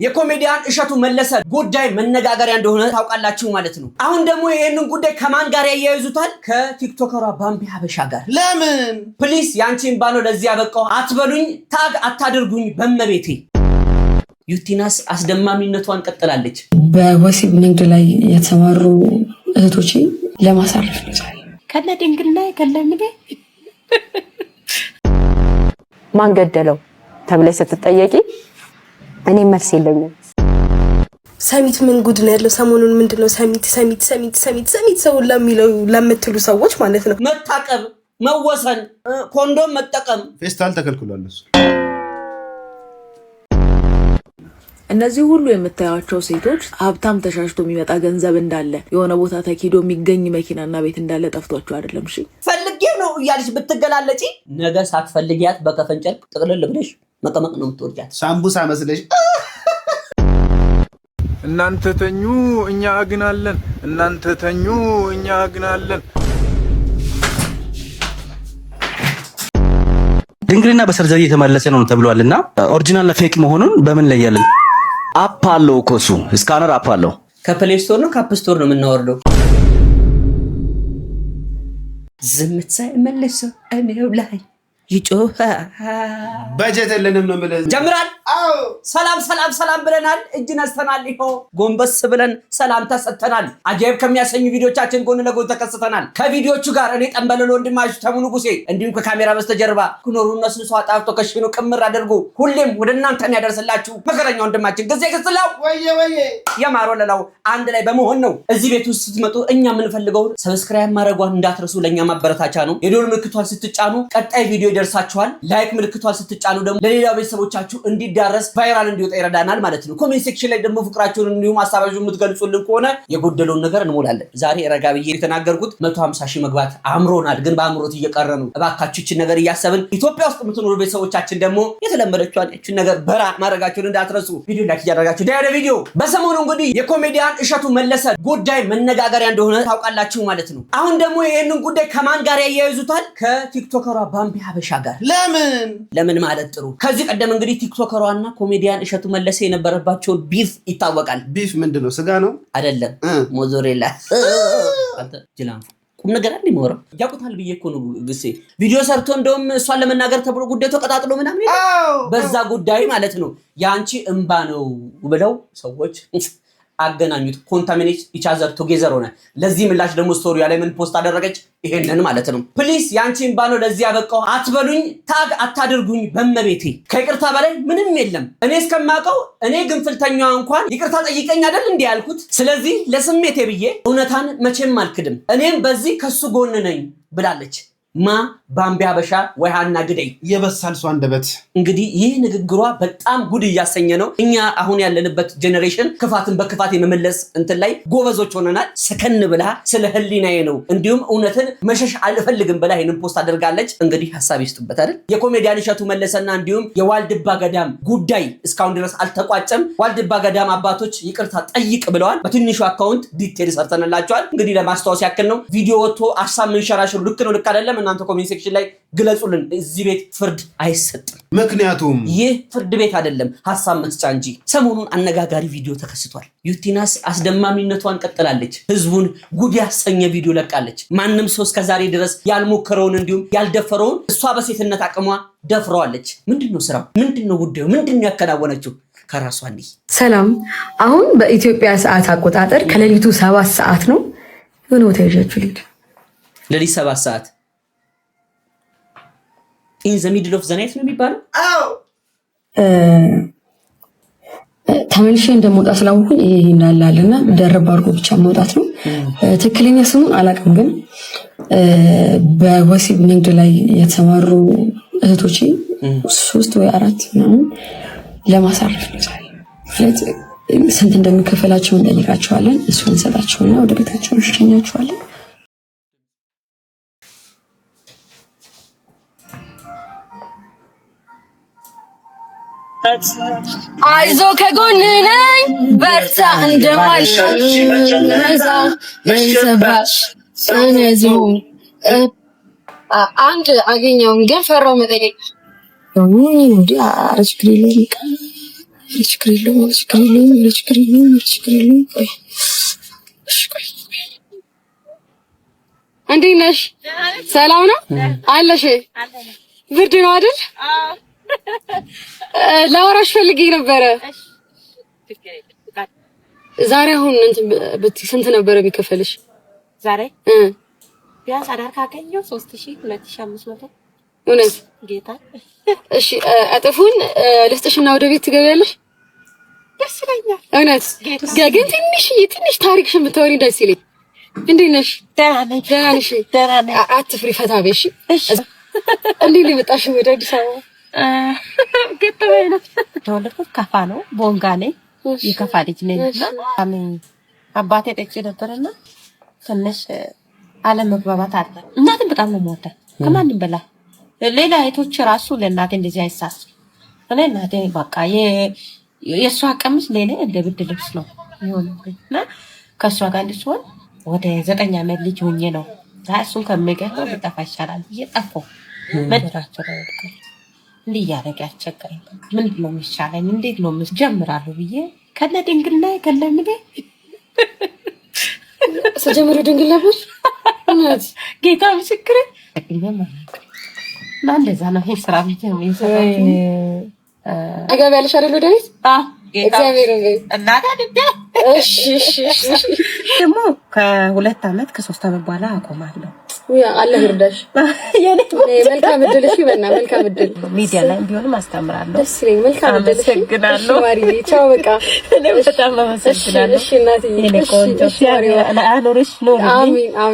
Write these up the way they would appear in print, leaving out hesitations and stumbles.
የኮሜዲያን እሸቱ መለሰ ጉዳይ መነጋገሪያ እንደሆነ ታውቃላችሁ ማለት ነው። አሁን ደግሞ ይሄንን ጉዳይ ከማን ጋር ያያይዙታል? ከቲክቶከሯ ባምቢ ሀበሻ ጋር። ለምን ፕሊስ ያንቺን ባኖ ለዚህ ያበቃው አትበሉኝ፣ ታግ አታድርጉኝ በመቤቴ። ዩቲናስ አስደማሚነቷን ቀጥላለች። በወሲብ ንግድ ላይ የተሰማሩ እህቶች ለማሳረፍ ነው ዛሬ ከነ ድንግልና ከለምደ ማን ገደለው ተብለሽ ስትጠየቂ እኔ መልስ የለኝም። ሰሚት ምን ጉድ ነው ያለው ሰሞኑን? ምንድነው ሰሚት ሰው ለሚለው ለምትሉ ሰዎች ማለት ነው። መታቀብ፣ መወሰን፣ ኮንዶም መጠቀም ፌስታል ተከልክሏል። እነዚህ ሁሉ የምታዩቸው ሴቶች ሀብታም ተሻሽቶ የሚመጣ ገንዘብ እንዳለ የሆነ ቦታ ተኪዶ የሚገኝ መኪናና ቤት እንዳለ ጠፍቷቸው አይደለም። እሺ ፈልጌ ነው እያልሽ ብትገላለጪ ነገ ሳትፈልጊያት በከፈንጨር ጥቅልል ብለሽ መቀመቅ ነው የምትወርጃት። ሳምቡሳ መስለሽ እናንተ ተኙ እኛ አግናለን፣ እናንተ ተኙ እኛ አግናለን። ድንግልና በሰርጀሪ የተመለሰ ነው ተብሏልና ኦሪጂናል ፌክ መሆኑን በምን ለያለን? አፕ አለው እኮ እሱ ስካነር አፕ አለው። ከፕሌይ ስቶር ነው ከአፕ ስቶር ነው የምናወርደው። ዝምታ መለሰ እኔው ላይ ይጮህ በጀት የለንም ነው ማለት ጀምራል። አዎ ሰላም ብለናል። እጅ ነስተናል። ይሄ ጎንበስ ብለን ሰላም ተሰጥተናል። አጀብ ከሚያሰኙ ቪዲዮቻችን ጎን ለጎን ተከስተናል። ከቪዲዮቹ ጋር እኔ ጠንበለሎ ወንድማችሁ ተሙ ንጉሴ እንዲሁም ከካሜራ በስተጀርባ ኩኖሩ እነሱን ሰው አጣፍቶ ከሽኑ ቅምር አድርጎ ሁሌም ወደ እናንተ ያደርስላችሁ መከረኛ ወንድማችን ጊዜ ገስላው ወየ የማሮ ለላው አንድ ላይ በመሆን ነው። እዚህ ቤት ውስጥ ስትመጡ እኛ የምንፈልገው ሰብስክራይብ ማድረጓን እንዳትረሱ፣ ለኛ ማበረታቻ ነው። የዶል ምልክቷን ስትጫኑ ቀጣይ ቪዲዮ ደርሳችኋል። ላይክ ምልክቷን ስትጫኑ ደግሞ ለሌላ ቤተሰቦቻችሁ እንዲዳረስ ቫይራል እንዲወጣ ይረዳናል ማለት ነው። ኮሜንት ሴክሽን ላይ ደግሞ ፍቅራችሁን እንዲሁም ሐሳባችሁን የምትገልጹልን ከሆነ የጎደለውን ነገር እንሞላለን። ዛሬ ረጋ ብዬ የተናገርኩት 150 ሺህ መግባት አምሮናል፣ ግን በአምሮት እየቀረ ነው። እባካችሁ እቺን ነገር እያሰብን ኢትዮጵያ ውስጥ የምትኖሩ ቤተሰቦቻችን ደግሞ የተለመደችዋን እቺን ነገር በራ ማድረጋችሁን እንዳትረሱ። ቪዲዮ ላይክ እያደረጋችሁ ዳያደ ቪዲዮ። በሰሞኑ እንግዲህ የኮሜዲያን እሸቱ መለሰ ጉዳይ መነጋገሪያ እንደሆነ ታውቃላችሁ ማለት ነው። አሁን ደግሞ ይሄንን ጉዳይ ከማን ጋር ያያይዙታል? ከቲክቶከሯ ባምቢ ሀበሻ ጋር። ለምን ማለት ጥሩ። ከዚህ ቀደም እንግዲህ ቲክቶከሯና ኮሜዲያን እሸቱ መለሰ የነበረባቸው ቢፍ ይታወቃል። ቢፍ ምንድነው? ስጋ ነው አይደለም? ሞዞሬላ አንተ ጅላንፉ ቁም ነገር አለ ይሞራ ያቁታል ብዬ እኮ ነው ግሴ ቪዲዮ ሰርቶ እንደውም እሷን ለመናገር ተብሎ ጉዳዩ ተቀጣጥሎ ምናምን በዛ ጉዳይ ማለት ነው ያንቺ እንባ ነው ብለው ሰዎች አገናኙት። ኮንታሚኔት ኢቻዘር ቱጌዘር ሆነ። ለዚህ ምላሽ ደግሞ ስቶሪያ ላይ ምን ፖስት አደረገች? ይሄንን ማለት ነው። ፕሊስ ያንቺን ባኖ ለዚህ ያበቃው አትበሉኝ፣ ታግ አታድርጉኝ በመቤቴ። ከይቅርታ በላይ ምንም የለም። እኔ እስከማውቀው እኔ ግንፍልተኛዋ እንኳን ይቅርታ ጠይቀኝ አይደል እንዴ ያልኩት። ስለዚህ ለስሜቴ ብዬ እውነታን መቼም አልክድም፣ እኔም በዚህ ከሱ ጎን ነኝ ብላለች። ባምቢ ሀበሻ ወይ ሀና ግደይ የበሳል ሰው አንደበት። እንግዲህ ይህ ንግግሯ በጣም ጉድ እያሰኘ ነው። እኛ አሁን ያለንበት ጄኔሬሽን ክፋትን በክፋት የመመለስ እንትን ላይ ጎበዞች ሆነናል። ሰከን ብላ ስለ ህሊናዬ ነው እንዲሁም እውነትን መሸሽ አልፈልግም ብላ ይህንን ፖስት አድርጋለች። እንግዲህ ሀሳብ ይስጡበት አይደል። የኮሜዲያን እሸቱ መለሰና እንዲሁም የዋልድባ ገዳም ጉዳይ እስካሁን ድረስ አልተቋጨም። ዋልድባ ገዳም አባቶች ይቅርታ ጠይቅ ብለዋል። በትንሹ አካውንት ዲቴል ሰርተንላቸዋል። እንግዲህ ለማስታወስ ያክል ነው። ቪዲዮ ወጥቶ ሀሳብ መንሸራሸሩ ልክ ነው ልክ አይደለም እናንተ ኮሜንት ሴክሽን ላይ ግለጹልን። እዚህ ቤት ፍርድ አይሰጥም። ምክንያቱም ይህ ፍርድ ቤት አይደለም ሐሳብ መስጫ እንጂ። ሰሞኑን አነጋጋሪ ቪዲዮ ተከስቷል። ዩቲናስ አስደማሚነቷን ቀጥላለች። ህዝቡን ጉድ ያሰኘ ቪዲዮ ለቃለች። ማንም ሰው እስከዛሬ ድረስ ያልሞከረውን እንዲሁም ያልደፈረውን እሷ በሴትነት አቅሟ ደፍረዋለች። ምንድነው ስራው? ምንድነው ጉዳዩ? ምንድነው ያከናወነችው? ከራሷ እንዲህ ሰላም። አሁን በኢትዮጵያ ሰዓት አቆጣጠር ከሌሊቱ 7 ሰዓት ነው። የሆነ ቦታ ይዣችሁ ልሂድ። ሌሊት 7 ሰዓት in the middle of the night ነው የሚባለው። ተመልሼ እንደመውጣት ስላወኩኝ ይሄ እናላለና ደረብ አድርጎ ብቻ መውጣት ነው። ትክክለኛ ስሙን አላውቅም፣ ግን በወሲብ ንግድ ላይ የተሰማሩ እህቶች 3 ወይ 4 ምናምን ለማሳረፍ ነው ዛሬ። ስለዚህ ስንት እንደሚከፈላቸው እንጠይቃቸዋለን። እሱን እንሰጣቸውና ወደ ቤታቸው እንሸኛቸዋለን። አይዞ ከጎን ነኝ በርታ እንደማልሸነዛ መንሰባሽ ሰነዚሁ አንድ አገኘውን ግን ፈራው መጠየቅ ነው እንዴ? አረች ግሪሊ ችግር የለውም። እንዴት ነሽ? ሰላም ነው አለሽ? ብርድ ነው አይደል? ላወራሽ ፈልጌ ነበረ። ዛሬ አሁን ስንት ነበረ የሚከፈልሽ? ዛሬ ቢያንስ አዳር ካገኘው 3000 2500 እውነት ጌታ። እሺ እጥፉን ልስጥሽና ወደ ቤት ትገቢያለሽ? ደስ ይለኛል። እውነት ግን ትንሽ ታሪክሽን ብታወሪ ደስ ይለኝ። እንዴት ነሽ? ደህና ነሽ? አትፍሪ፣ ፈታ በይ እሺ። እንዴት ነው የመጣሽው ወደ አዲስ አበባ? ገጠመኝ ነው። ተወለድኩት ከፋ ነው፣ ቦንጋ ነኝ። የከፋ ልጅ ነኝ። አባቴ ጠጪ ነበርና ትንሽ አለመግባባት አለ። እናቴን በጣም ነው የምወዳት ከማንም በላይ። ሌላ እህቶች ራሱ ለእናቴ እንደዚህ አይሳሱ። እኔ እናቴ በቃ የእሷ ቀሚስ ለኔ እንደ ብርድ ልብስ ነው እና ከእሷ ጋር እንድትሆን ወደ 9 ዓመት ልጅ ሆኜ ነው እሱን ከሚገርመው ብጠፋ ይሻላል ብዬ ጠፋሁ። መድራቸው ላይ ወድቀው እንዲህ እያደረገ ያስቸገረኝ ምንድን ነው የሚሻለኝ? እንዴት ነው ጀምራለሁ ብዬ ከነ ድንግልና ከለምኔ ስጀምር ድንግል ነበር። እውነት ጌታ ምስክሬ እና እንደዛ ነው። ይሄ ስራ ብቻ ነው የሚሰራው። አጋቢ ያለሽ አይደል ወደ ቤት? እግዚአብሔር ይመስገን። እናታ ድንገ እሺ ደግሞ ከ2 ዓመት ከ3 ዓመት በኋላ አቆማለሁ። አላህ ይርዳሽ። መልካም እድል። እሺ በእናትህ መልካም እድል። ሚዲያ ላይ ቢሆንም አስተምራለሁ። ደስ ይለኝ። መልካም እድል። አመሰግናለሁ። ማሪዬ ቻው። በቃ በጣም አመሰግናለሁ። እሺ እናትዬ። የኔ ቆንጆ ለአኖርሽ ኖር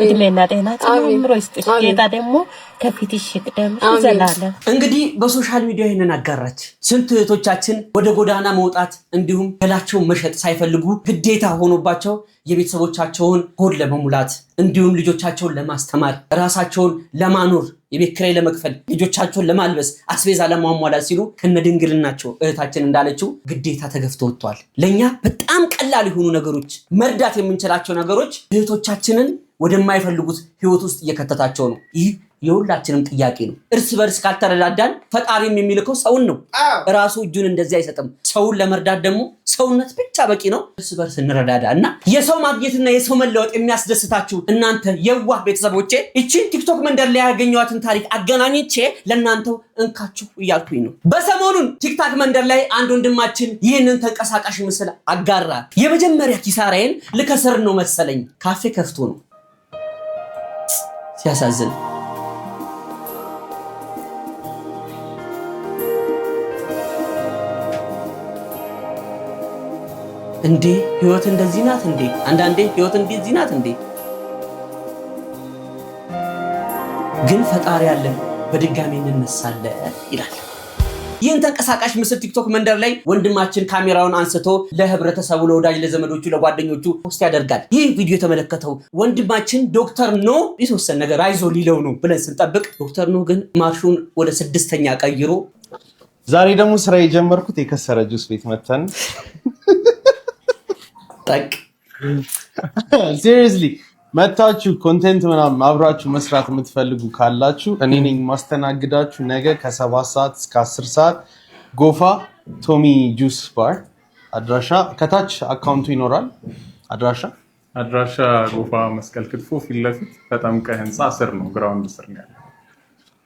እድሜና ጤና ጨምሮ ይስጥሽ። ጌታ ደግሞ ከፊትሽ ይቅደም ዘላለም። እንግዲህ በሶሻል ሚዲያ ይሄንን አጋራች። ስንት እህቶቻችን ወደ ጎዳና መውጣት እንዲሁም ገላቸውን መሸጥ ሳይፈልጉ ግዴታ ሆኖባቸው የቤተሰቦቻቸውን ሆድ ለመሙላት እንዲሁም ልጆቻቸውን ለማስተማር ራሳቸውን ለማኖር የቤት ኪራይ ለመክፈል ልጆቻቸውን ለማልበስ አስቤዛ ለማሟላት ሲሉ ከነድንግልናቸው እህታችን እንዳለችው ግዴታ ተገፍተው ወጥተዋል። ለኛ በጣም ቀላል የሆኑ ነገሮች መርዳት የምንችላቸው ነገሮች እህቶቻችንን ወደማይፈልጉት ህይወት ውስጥ እየከተታቸው ነው። ይህ የሁላችንም ጥያቄ ነው። እርስ በርስ ካልተረዳዳን ፈጣሪም የሚልከው ሰውን ነው። ራሱ እጁን እንደዚህ አይሰጥም። ሰውን ለመርዳት ደግሞ ሰውነት ብቻ በቂ ነው። እርስ በርስ እንረዳዳ እና የሰው ማግኘትና የሰው መለወጥ የሚያስደስታችሁ እናንተ የዋህ ቤተሰቦቼ እቺን ቲክቶክ መንደር ላይ ያገኘኋትን ታሪክ አገናኝቼ ለእናንተው እንካችሁ እያልኩኝ ነው። በሰሞኑን ቲክቶክ መንደር ላይ አንድ ወንድማችን ይህንን ተንቀሳቃሽ ምስል አጋራ። የመጀመሪያ ኪሳራዬን ልከስር ነው መሰለኝ ካፌ ከፍቶ ነው። ሲያሳዝን እንዴ ህይወት እንደዚህ ናት እንዴ? አንዳንዴ ህይወት እንደዚህ ናት እንዴ? ግን ፈጣሪ አለ፣ በድጋሚ እንነሳለን ይላል። ይህን ተንቀሳቃሽ ምስል ቲክቶክ መንደር ላይ ወንድማችን ካሜራውን አንስቶ ለህብረተሰቡ፣ ለወዳጅ ለዘመዶቹ፣ ለጓደኞቹ ፖስት ያደርጋል። ይህ ቪዲዮ የተመለከተው ወንድማችን ዶክተር ኖ የተወሰነ ነገር አይዞ ሊለው ነው ብለን ስንጠብቅ ዶክተር ኖ ግን ማርሹን ወደ 6ኛ ቀይሮ ዛሬ ደግሞ ስራ የጀመርኩት የከሰረ ጁስ ቤት መተን ጠቅ ሲሪየስሊ መታችሁ ኮንቴንት ምናምን አብራችሁ መስራት የምትፈልጉ ካላችሁ እኔ ነኝ ማስተናግዳችሁ። ነገ ከ7 ሰዓት እስከ 10 ሰዓት ጎፋ ቶሚ ጁስ ባር። አድራሻ ከታች አካውንቱ ይኖራል። አድራሻ ጎፋ መስቀል ክትፎ ፊት ለፊት በጠምቀ ህንፃ ስር ነው፣ ግራውንድ ስር ነው።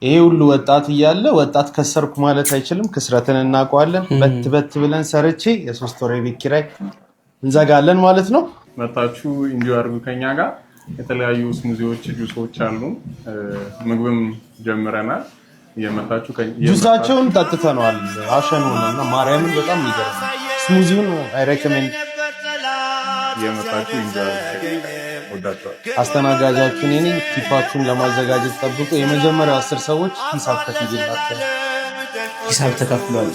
ይሄ ሁሉ ወጣት እያለ ወጣት ከሰርኩ ማለት አይችልም። ክስረትን እናውቀዋለን። በት ብለን ሰርቼ የ3 ወር ቤት ኪራይ እንዘጋለን ማለት ነው። መጣችሁ ኢንጆይ አድርጉ ከኛ ጋር። የተለያዩ ስሙዚዎች፣ ጁሶች አሉ። ምግብም ጀምረናል። እየመጣችሁ ጁሳቸውን ጠጥተነዋል። አሸኑና ማርያምን በጣም ይገርም። ስሙዚውን አይ ሬኮሜንድ። እየመጣችሁ ኢንጆይ ወዳችኋል። አስተናጋጃችሁ እኔ ነኝ። ቲፓችሁን ለማዘጋጀት ጠብቁ። የመጀመሪያው 10 ሰዎች ሂሳብ ከፍዬላቸዋል። ሂሳብ ተከፍሏል።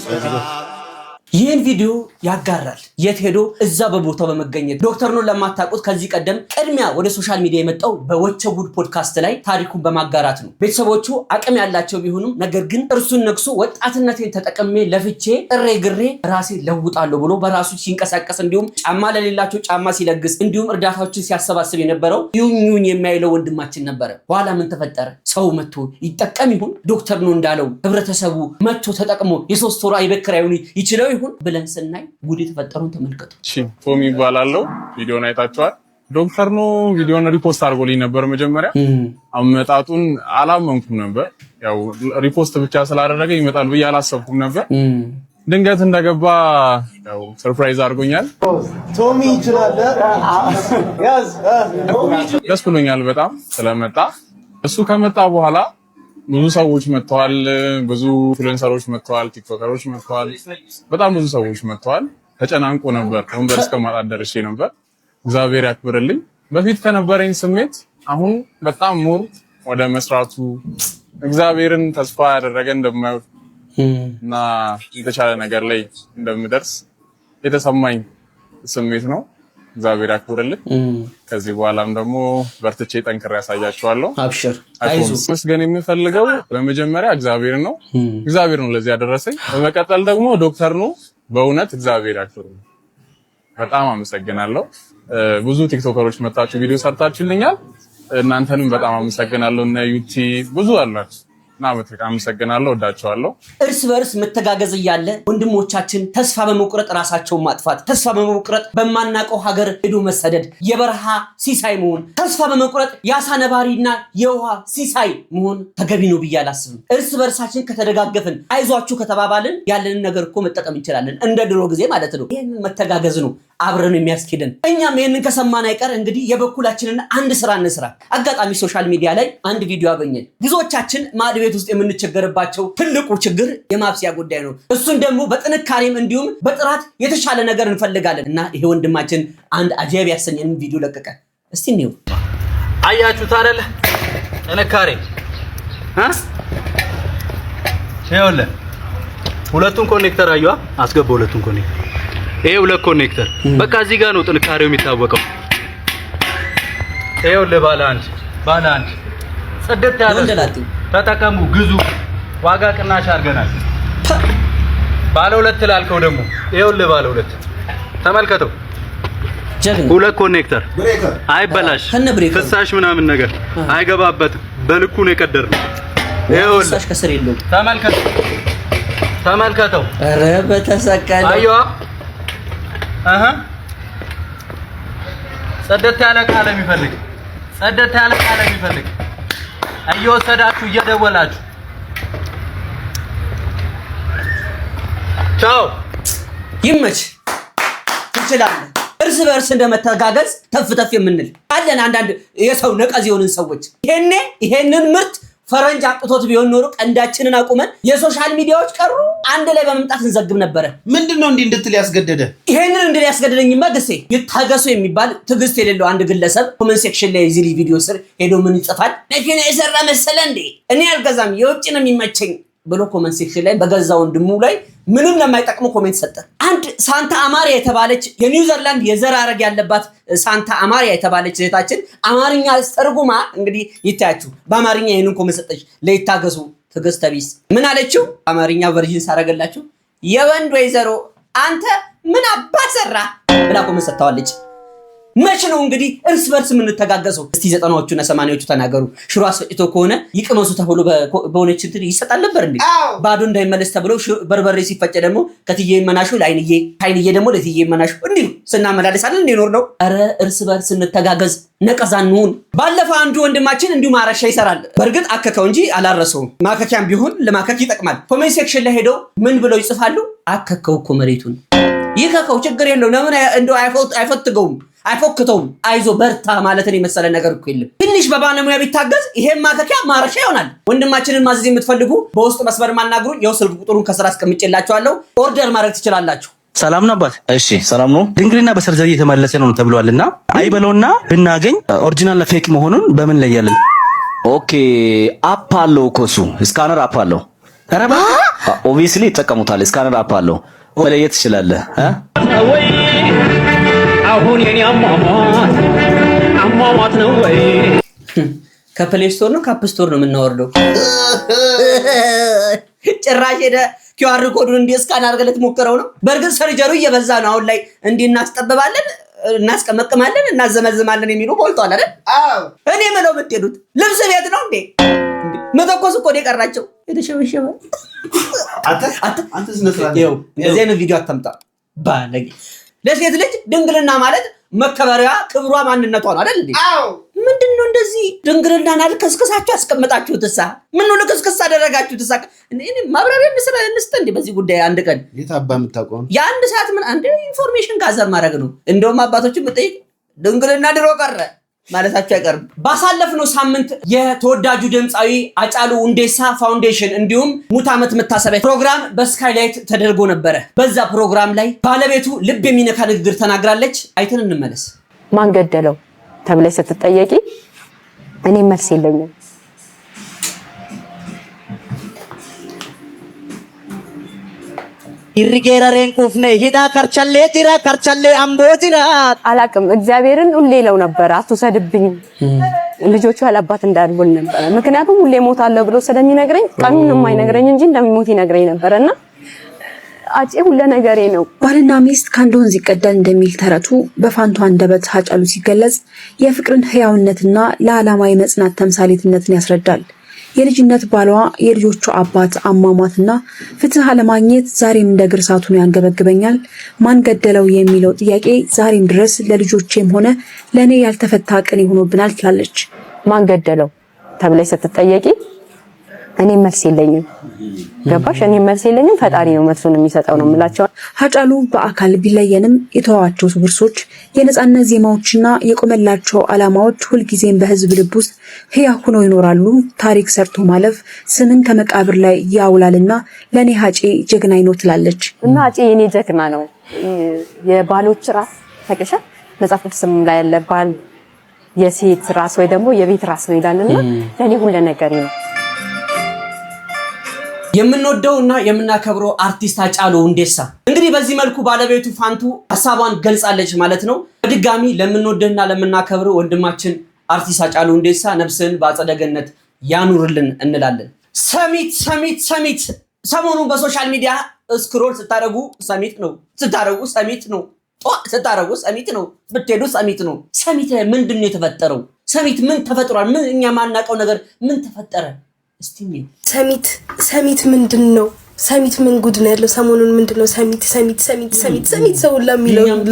ይህን ቪዲዮ ያጋራል። የት ሄዶ እዛ በቦታው በመገኘት ዶክተር ኖን ለማታውቁት ከዚህ ቀደም ቅድሚያ ወደ ሶሻል ሚዲያ የመጣው በወቸ ጉድ ፖድካስት ላይ ታሪኩን በማጋራት ነው። ቤተሰቦቹ አቅም ያላቸው ቢሆኑም ነገር ግን እርሱን ነክሶ ወጣትነቴን ተጠቅሜ ለፍቼ ጥሬ ግሬ ራሴ ለውጣለሁ ብሎ በራሱ ሲንቀሳቀስ እንዲሁም ጫማ ለሌላቸው ጫማ ሲለግስ እንዲሁም እርዳታዎችን ሲያሰባስብ የነበረው ዩኝ የሚያይለው ወንድማችን ነበረ። በኋላ ምን ተፈጠረ? ሰው መጥቶ ይጠቀም ይሁን ዶክተር ኖ እንዳለው ህብረተሰቡ መጥቶ ተጠቅሞ የ3 ወር የቤት ኪራዩን ይችለው ይሁን ብለን ስናይ ጉድ የተፈጠረውን ተመልከቱ። እሺ ቶሚ ይባላል። ቪዲዮን አይታችኋል። ዶክተር ነው ቪዲዮን ሪፖስት አድርጎልኝ ነበር። መጀመሪያ አመጣጡን አላመንኩም ነበር። ያው ሪፖስት ብቻ ስላደረገ ይመጣል ብዬ አላሰብኩም ነበር። ድንገት እንደገባ ያው ሰርፕራይዝ አድርጎኛል። ቶሚ ይችላል ያዝ ደስ ብሎኛል በጣም ስለመጣ። እሱ ከመጣ በኋላ ብዙ ሰዎች መጥተዋል። ብዙ ኢንፍሉዌንሰሮች መጥተዋል፣ ቲክቶከሮች መጥተዋል፣ በጣም ብዙ ሰዎች መጥተዋል። ተጨናንቆ ነበር። ወንበር እስከማጣት ደርሼ ነበር። እግዚአብሔር ያክብርልኝ። በፊት ከነበረኝ ስሜት አሁን በጣም ሞር ወደ መስራቱ እግዚአብሔርን ተስፋ ያደረገ እንደማይው እና የተሻለ ነገር ላይ እንደምደርስ የተሰማኝ ስሜት ነው። እግዚአብሔር ያክብርልኝ። ከዚህ በኋላም ደግሞ በርትቼ ጠንክሬ ያሳያችኋለሁ። አብሽር አይዞህ። መስገን የምፈልገው በመጀመሪያ እግዚአብሔር ነው። እግዚአብሔር ነው ለዚህ ያደረሰኝ። በመቀጠል ደግሞ ዶክተር ነው። በእውነት እግዚአብሔር ያክብርልኝ። በጣም አመሰግናለሁ። ብዙ ቲክቶከሮች መጣችሁ ቪዲዮ ሰርታችሁልኛል። እናንተንም በጣም አመሰግናለሁ። እና ዩቲ ብዙ አላችሁ እና በጣም አመሰግናለሁ። ወዳችኋለሁ። እርስ በርስ መተጋገዝ እያለ ወንድሞቻችን ተስፋ በመቁረጥ ራሳቸውን ማጥፋት፣ ተስፋ በመቁረጥ በማናቀው ሀገር ሄዶ መሰደድ፣ የበረሃ ሲሳይ መሆን፣ ተስፋ በመቁረጥ የአሳ ነባሪና የውሃ ሲሳይ መሆን ተገቢ ነው ብዬ አላስብም። እርስ በርሳችን ከተደጋገፍን፣ አይዟችሁ ከተባባልን ያለንን ነገር እኮ መጠቀም እንችላለን። እንደ ድሮ ጊዜ ማለት ነው። ይህንን መተጋገዝ ነው አብረን የሚያስኬደን። እኛም ይህንን ከሰማን አይቀር እንግዲህ የበኩላችንን አንድ ስራ እንስራ። አጋጣሚ ሶሻል ሚዲያ ላይ አንድ ቪዲዮ አገኘን። ብዙዎቻችን ማዕድ ቤት ውስጥ የምንቸገርባቸው ትልቁ ችግር የማብሰያ ጉዳይ ነው። እሱን ደግሞ በጥንካሬም እንዲሁም በጥራት የተሻለ ነገር እንፈልጋለን እና ይሄ ወንድማችን አንድ አጃይብ ያሰኘን ቪዲዮ ለቀቀ። እስቲ እንየው። አያችሁት አይደል? ጥንካሬ ይኸውልህ፣ ሁለቱን ኮኔክተር አየዋ። አስገባ ሁለቱን ኮኔክተር። ይሄ ሁለት ኮኔክተር በቃ እዚህ ጋር ነው ጥንካሬው የሚታወቀው። ይኸውልህ ባለ አንድ ጽድት ያለ ተጠቀሙ፣ ግዙ። ዋጋ ቅናሽ አድርገናል። ባለ ሁለት ላልከው ደግሞ ይኸውልህ ባለ ሁለት ተመልከተው። ሁለት ኮኔክተር አይበላሽ፣ ፍሳሽ ምናምን ነገር አይገባበትም። በልኩ ነው የቀደርነው። ይኸውልህ ፍሳሽ ከስር የለውም። ተመልከተው። ኧረ በተሰቀለ አየዋ። ጽድት ያለ ቃል የሚፈልግ እየወሰዳችሁ እየደወላችሁ ቻው። ይመች። ትችላለህ። እርስ በእርስ እንደመተጋገዝ ተፍ የምንል አለን። አንዳንድ የሰው ነቀዝ የሆንን ሰዎች ይሄንን ምርት ፈረንጅ አጥቶት ቢሆን ኖሮ ቀንዳችንን አቁመን የሶሻል ሚዲያዎች ቀሩ አንድ ላይ በመምጣት እንዘግብ ነበረ። ምንድነው እንዲህ እንድትል ያስገደደ? ይሄንን እንድል ያስገደደኝማ ደሴ ይታገሱ የሚባል ትዕግስት የሌለው አንድ ግለሰብ ኮሜንት ሴክሽን ላይ እዚህ ቪዲዮ ስር ሄዶ ምን ይጽፋል? መኪና የሰራ መሰለ እንዴ? እኔ አልገዛም የውጭ ነው የሚመቸኝ ብሎ ኮሜንት ሴክሽን ላይ በገዛ ወንድሙ ላይ ምንም ለማይጠቅሙ ኮሜንት ሰጠ። አንድ ሳንታ አማሪያ የተባለች የኒውዚላንድ የዘር ሐረግ ያለባት ሳንታ አማሪያ የተባለች እህታችን አማርኛ አስተርጉማ እንግዲህ ይታያችሁ በአማርኛ ይሄንን ኮሜንት ሰጠች። ለይታገሱ ትዕግስት ቢስ ምን አለችው? አማርኛ ቨርዥን ሳረገላችሁ የወንድ ወይዘሮ አንተ ምን አባሰራ ብላ ኮሜንት ሰጥታለች። መች ነው እንግዲህ እርስ በርስ የምንተጋገዘው? እስቲ 90ዎቹና 80ዎቹ ተናገሩ። ሽሮ አስፈጭቶ ከሆነ ይቅመሱ ተብሎ በሆነች እንትን ይሰጣል ነበር እንዴ? ባዶ እንዳይመለስ ተብሎ በርበሬ ሲፈጭ ደግሞ ከትዬ መናሹ ለአይንዬ፣ ከአይንዬ ደግሞ ለትዬ መናሹ እንዲሁ ስናመላለሳለን እንዲኖር ነው። ኧረ እርስ በርስ እንተጋገዝ፣ ነቀዛ እንሁን። ባለፈው አንዱ ወንድማችን እንዲሁ ማረሻ ይሰራል። በእርግጥ አከከው እንጂ አላረሰውም። ማከኪያም ቢሆን ለማከክ ይጠቅማል። ኮሜንት ሴክሽን ላይ ሄደው ምን ብለው ይጽፋሉ? አከከው እኮ መሬቱን ይከከው፣ ችግር የለው ለምን እንደው አይፈትገውም አይፎክተውም። አይዞ በርታ ማለትን የመሰለ ነገር እኮ የለም። ትንሽ በባለሙያ ቢታገዝ ይሄን ማከኪያ ማረሻ ይሆናል። ወንድማችንን ማዘዝ የምትፈልጉ በውስጥ መስመር ማናግሩ። የው ስልክ ቁጥሩን ከስራ አስቀምጬላችኋለሁ። ኦርደር ማድረግ ትችላላችሁ። ሰላም ነው አባት? እሺ ሰላም ነው። ድንግልና በሰርጀሪ የተመለሰ ነው ተብሏልና አይበለውና ብናገኝ ኦሪጂናል ለፌክ መሆኑን በምን ለያለን? ኦኬ አፕ አለው እኮ እሱ ስካነር አፕ አለው። ረባ ኦብቪስሊ ይጠቀሙታል። ስካነር አፕ አለው መለየት ትችላለህ። አሁን የኔ አሟሟት ነው ወይ? ከፕሌይ ስቶር ነው ከአፕ ስቶር ነው የምናወርደው? ጭራሽ ሄደ ኪውአር ኮዱን እንዲህ ስካን አድርገህ ልትሞክረው ነው? በእርግጥ ሰርጀሩ እየበዛ ነው አሁን ላይ። እንዲህ እናስጠብባለን፣ እናስቀመቅማለን፣ እናዘመዝማለን የሚሉ ሞልቷል አይደል? አዎ። እኔ ምለው የምትሄዱት ልብስ ቤት ነው እንዴ? መተኮስ እኮ ነው የቀራቸው የተሸበሸበ አንተ ዝነስራለ ይኸው እንደዚህ አይነት ቪዲዮ አታምጣ ባለጌ ለሴት ልጅ ድንግልና ማለት መከበሪያ ክብሯ ማንነቷ ነው አይደል እንዴ አዎ ምንድነው እንደዚህ ድንግልናን አልከስከሳችሁ ያስቀመጣችሁትሳ ምን ነው ለከስከሳ አደረጋችሁትሳ እኔ ማብራሪያ እንስጥ እንዴ በዚህ ጉዳይ አንድ ቀን የታባ የምታውቀው የአንድ ሰዓት ምን አንድ ኢንፎርሜሽን ጋዘር ማድረግ ነው እንደውም አባቶችን ብጠይቅ ድንግልና ድሮ ቀረ ማለታቸው አይቀርም ባሳለፍነው ሳምንት የተወዳጁ ድምጻዊ አጫሉ ሁንዴሳ ፋውንዴሽን እንዲሁም ሙት ዓመት መታሰቢያ ፕሮግራም በስካይላይት ተደርጎ ነበር በዛ ፕሮግራም ላይ ባለቤቱ ልብ የሚነካ ንግግር ተናግራለች አይተን እንመለስ ማን ገደለው ተብለሽ ስትጠየቂ እኔ መልስ የለኝም ይርጌራሬን ኩፍኔ ሂዳ ከርቸሌ ቲራ ከርቸሌ አምቦቲራ አላቅም እግዚአብሔርን ሁሌ ለው ነበር አትውሰድብኝ ልጆቹ ያላባት እንዳልሆን ነበር ምክንያቱም ሁሌ ሞታለሁ ብሎ ስለሚነግረኝ ቀኑን የማይነግረኝ እንጂ እንደሚሞት ይነግረኝ ነበርና አጪ ሁሉ ነገሬ ነው ባልና ሚስት ከአንድ ወንዝ ይቀዳል እንደሚል ተረቱ በፋንቱ አንደበት ሀጫሉ ሲገለጽ የፍቅርን ህያውነትና ለዓላማ የመጽናት ተምሳሌትነትን ያስረዳል የልጅነት ባሏ የልጆቹ አባት አሟሟትና ፍትህ አለማግኘት ዛሬም እንደ ግርሳቱን ያንገበግበኛል ማን ገደለው የሚለው ጥያቄ ዛሬም ድረስ ለልጆቼም ሆነ ለኔ ያልተፈታ ቅን ሆኖብናል ትላለች ማን ገደለው ተብለሽ ስትጠየቂ እኔ መልስ የለኝም ገባሽ እኔ መልስ የለኝም ፈጣሪ ነው መልሱን የሚሰጠው ነው የምላቸው ሀጫሉ በአካል ቢለየንም የተዋቸው ውርሶች የነጻነት ዜማዎችና የቆመላቸው ዓላማዎች ሁልጊዜም በህዝብ ልብ ውስጥ ህያው ሆነው ይኖራሉ ታሪክ ሰርቶ ማለፍ ስምን ከመቃብር ላይ ያውላልና ለኔ ሀጬ ጀግናይ ነው ትላለች እና ሀጬ የኔ ጀግና ነው የባሎች ራስ ተከሻ መጽሐፍ ቅዱስም ላይ ያለ ባል የሴት ራስ ወይ ደግሞ የቤት ራስ ነው ይላልና ለኔ ሁሉ ነገር ነው የምንወደውና የምናከብረው አርቲስት አጫሉ ሁንዴሳ እንግዲህ በዚህ መልኩ ባለቤቱ ፋንቱ ሐሳቧን ገልጻለች ማለት ነው በድጋሚ ለምንወደውና ለምናከብረው ወንድማችን አርቲስት አጫሉ ሁንዴሳ ነፍስን በአጸደ ገነት ያኑርልን እንላለን ሰሚት ሰሞኑን በሶሻል ሚዲያ ስክሮል ስታረጉ ሰሚት ነው ብትሄዱ ሰሚት ነው ሰሚት ምንድነው የተፈጠረው ሰሚት ምን ተፈጥሯል ምን እኛ ማናቀው ነገር ምን ተፈጠረ ሰሚት ምንድነው ሰሚት ምን ጉድ ነው ያለው ሰሞኑን ምንድነው ሰሚት ሰው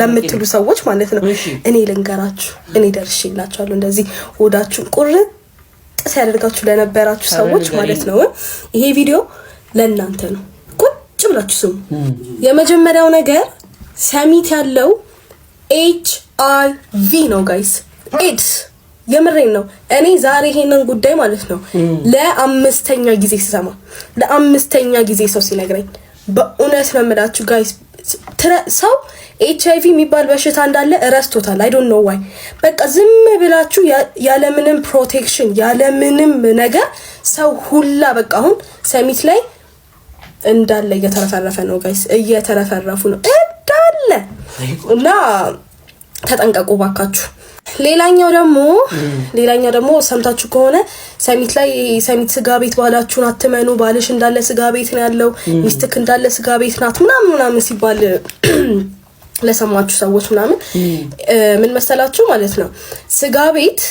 ለምትሉ ሰዎች ማለት ነው እኔ ልንገራችሁ እኔ ደርሼላችኋለሁ እንደዚህ ሆዳችሁ ቁርጥ ሲያደርጋችሁ ለነበራችሁ ሰዎች ማለት ነው ይሄ ቪዲዮ ለእናንተ ነው ቁጭ ብላችሁ ስሙ የመጀመሪያው ነገር ሰሚት ያለው HIV ነው ጋይስ ኤድስ የምሬን ነው እኔ ዛሬ ይሄንን ጉዳይ ማለት ነው ለአምስተኛ ጊዜ ስሰማ ለአምስተኛ ጊዜ ሰው ሲነግረኝ በእውነት ነው የምላችሁ ጋይስ ሰው HIV የሚባል በሽታ እንዳለ እረስቶታል I don't know why በቃ ዝም ብላችሁ ያለ ምንም ፕሮቴክሽን ያለ ምንም ነገር ሰው ሁላ በቃ አሁን ሰሚት ላይ እንዳለ እየተረፈረፈ ነው ጋይስ እየተረፈረፉ ነው እንዳለ እና ተጠንቀቁ ባካችሁ ሌላኛው ደግሞ ሰምታችሁ ከሆነ ሰሚት ስጋ ቤት ባላችሁን አትመኑ ባልሽ እንዳለ ስጋ ቤት ነው ያለው ሚስትክ እንዳለ ስጋ ቤት ናት ምናምን ሲባል ለሰማችሁ ሰዎች ምን መሰላችሁ ማለት ነው ስጋ ቤት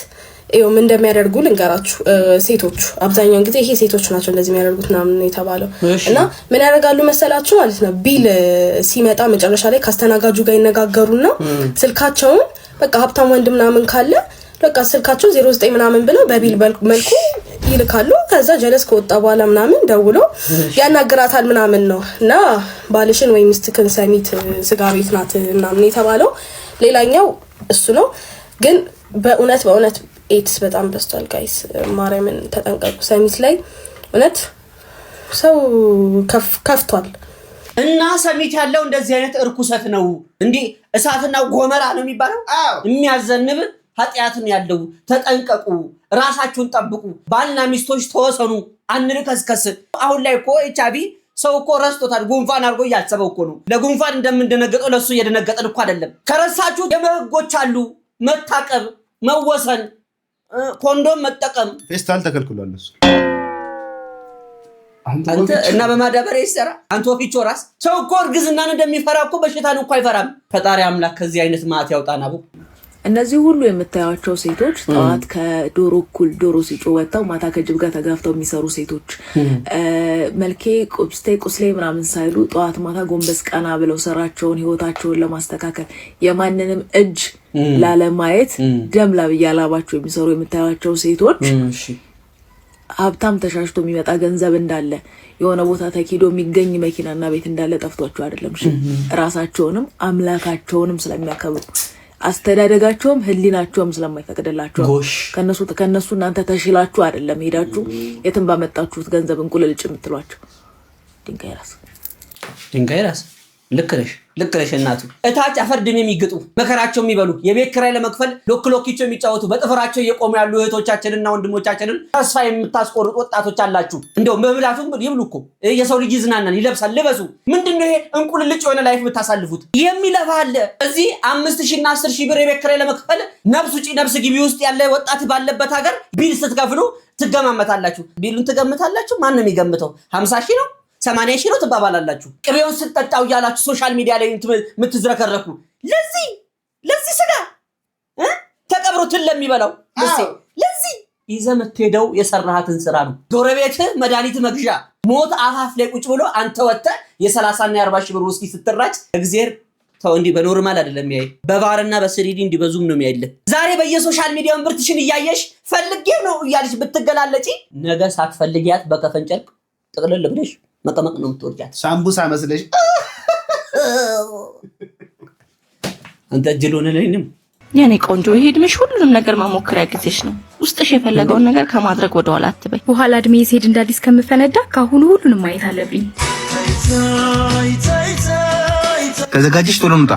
ምን እንደሚያደርጉ ልንገራችሁ ሴቶቹ አብዛኛውን ጊዜ ይሄ ሴቶች ናቸው እንደዚህ የሚያደርጉት ምናምን የተባለው እና ምን ያደርጋሉ መሰላችሁ ማለት ነው ቢል ሲመጣ መጨረሻ ላይ ካስተናጋጁ ጋር ይነጋገሩና ስልካቸውን በቃ ሀብታም ወንድ ምናምን ካለ በቃ ስልካቸው 09 ምናምን ብለው በቢል መልኩ ይልካሉ ከዛ ጀለስ ከወጣ በኋላ ምናምን ደውሎ ያናግራታል ምናምን ነው እና ባልሽን ወይ ሚስትክን ሰሚት ስጋ ቤት ናት ምናምን የተባለው ሌላኛው እሱ ነው ግን በእውነት ኤድስ በጣም በስቷል ጋይስ ማርያምን ተጠንቀቁ ሰሚት ላይ እውነት ሰው ከፍቷል እና ሰሚት ያለው እንደዚህ አይነት እርኩሰት ነው እንዴ እሳትና ጎመራ ነው የሚባለው የሚያዘንብ ኃጢያትን ያለው ተጠንቀቁ ራሳችሁን ጠብቁ ባልና ሚስቶች ተወሰኑ አንልከስከስ አሁን ላይ እኮ HIV ሰው እኮ ረስቶታል ጉንፋን አርጎ ያሰበው እኮ ነው ለጉንፋን እንደምንደነገጠው ለሱ እየደነገጠን እኮ አይደለም ከረሳችሁ የመህጎች አሉ መታቀብ መወሰን ኮንዶም መጠቀም ፌስታል ተከልክሏል እሱ አንተ እና በማዳበሪያ ይሰራ አንተ ወፊቾ ራስ ሰው እኮ እርግዝናን እንደሚፈራ እኮ በሽታን እኮ አይፈራም ፈጣሪ አምላክ ከዚህ አይነት ማት ያውጣና እነዚህ ሁሉ የምታዩቸው ሴቶች ጠዋት ከዶሮ እኩል ዶሮ ሲጮ ወጣው ማታ ከጅብ ጋር ተጋፍተው የሚሰሩ ሴቶች መልኬ ቁስሌ ምናምን ሳይሉ ጠዋት ማታ ጎንበስ ቀና ብለው ስራቸውን ህይወታቸውን ለማስተካከል የማንንም እጅ ላለማየት ደም ላብያላባቸው የሚሰሩ የምታዩቸው ሴቶች ሀብታም ተሻሽቶ የሚመጣ ገንዘብ እንዳለ የሆነ ቦታ ተኪዶ የሚገኝ መኪናና ቤት እንዳለ ጠፍቷቸው አይደለም። እሺ ራሳቸውንም አምላካቸውንም ስለሚያከብሩ አስተዳደጋቸውም ህሊናቸውም ስለማይፈቅድላቸው ከነሱ እናንተ ተሽላችሁ አይደለም ሄዳችሁ የትም ባመጣችሁት ገንዘብ እንቁልልጭ የምትሏቸው። ድንጋይ ራስ ልክ ነሽ እናቱ። እታች አፈርድም የሚግጡ መከራቸው የሚበሉ የቤት ኪራይ ለመክፈል ሎክሎኪቸው የሚጫወቱ በጥፍራቸው እየቆሙ ያሉ እህቶቻችንና ወንድሞቻችንን ተስፋ የምታስቆርጡ ወጣቶች አላችሁ። እንደው መብላቱን ይብሉ እኮ የሰው ልጅ ይዝናናል፣ ይለብሳል፣ ልበሱ። ምንድነው ይሄ እንቁልልጭ የሆነ ላይፍ የምታሳልፉት? የሚለፋ አለ እዚህ 5000 እና 10000 ብር የቤት ኪራይ ለመክፈል ነፍስ ውጪ ነፍስ ግቢ ውስጥ ያለ ወጣት ባለበት ሀገር ቢል ስትከፍሉ ትገማመታላችሁ። ቢሉን ትገምታላችሁ። ማን ነው የሚገምተው? 50,000 ነው 80,000 ነው ትባባላላችሁ። ቅቤውን ስትጠጣው ያላችሁ ሶሻል ሚዲያ ላይ የምትዝረከረኩ ለዚህ ስጋ ተቀብሮ ትል ለሚበላው ለዚህ ይዘህ የምትሄደው የሰራሃትን ስራ ነው። ጎረቤት መድኃኒት መግዣ ሞት አፋፍ ላይ ቁጭ ብሎ አንተ ወጥተህ የ30 እና 40 ሺህ ብር ውስኪ ስትራጭ እግዚአብሔር ተው እንዲህ በኖርማል አይደለም የሚያይ በባርና በስሪዲ እንዲህ በዙም ነው የሚያይልህ። ዛሬ በየሶሻል ሚዲያው ምርትሽን እያየሽ ፈልጌ ነው እያልሽ ብትገላለጪ ነገ ሳትፈልጊያት በከፈን ጨርቅ ጥቅልል ብለሽ መቀመቅ ነው የምትወርጃት። ሳምቡሳ መስለሽ አንተ ጅል ሆነልኝም የኔ ቆንጆ ይሄ እድሜሽ ሁሉንም ነገር ማሞከሪያ ጊዜሽ ነው። ውስጥሽ የፈለገውን ነገር ከማድረግ ወደ ኋላ አትበይ። በኋላ እድሜ ሲሄድ እንዳዲስ ከምፈነዳ ካሁኑ ሁሉንም ማየት አለብኝ። ተዘጋጅሽ፣ ቶሎ ምጣ።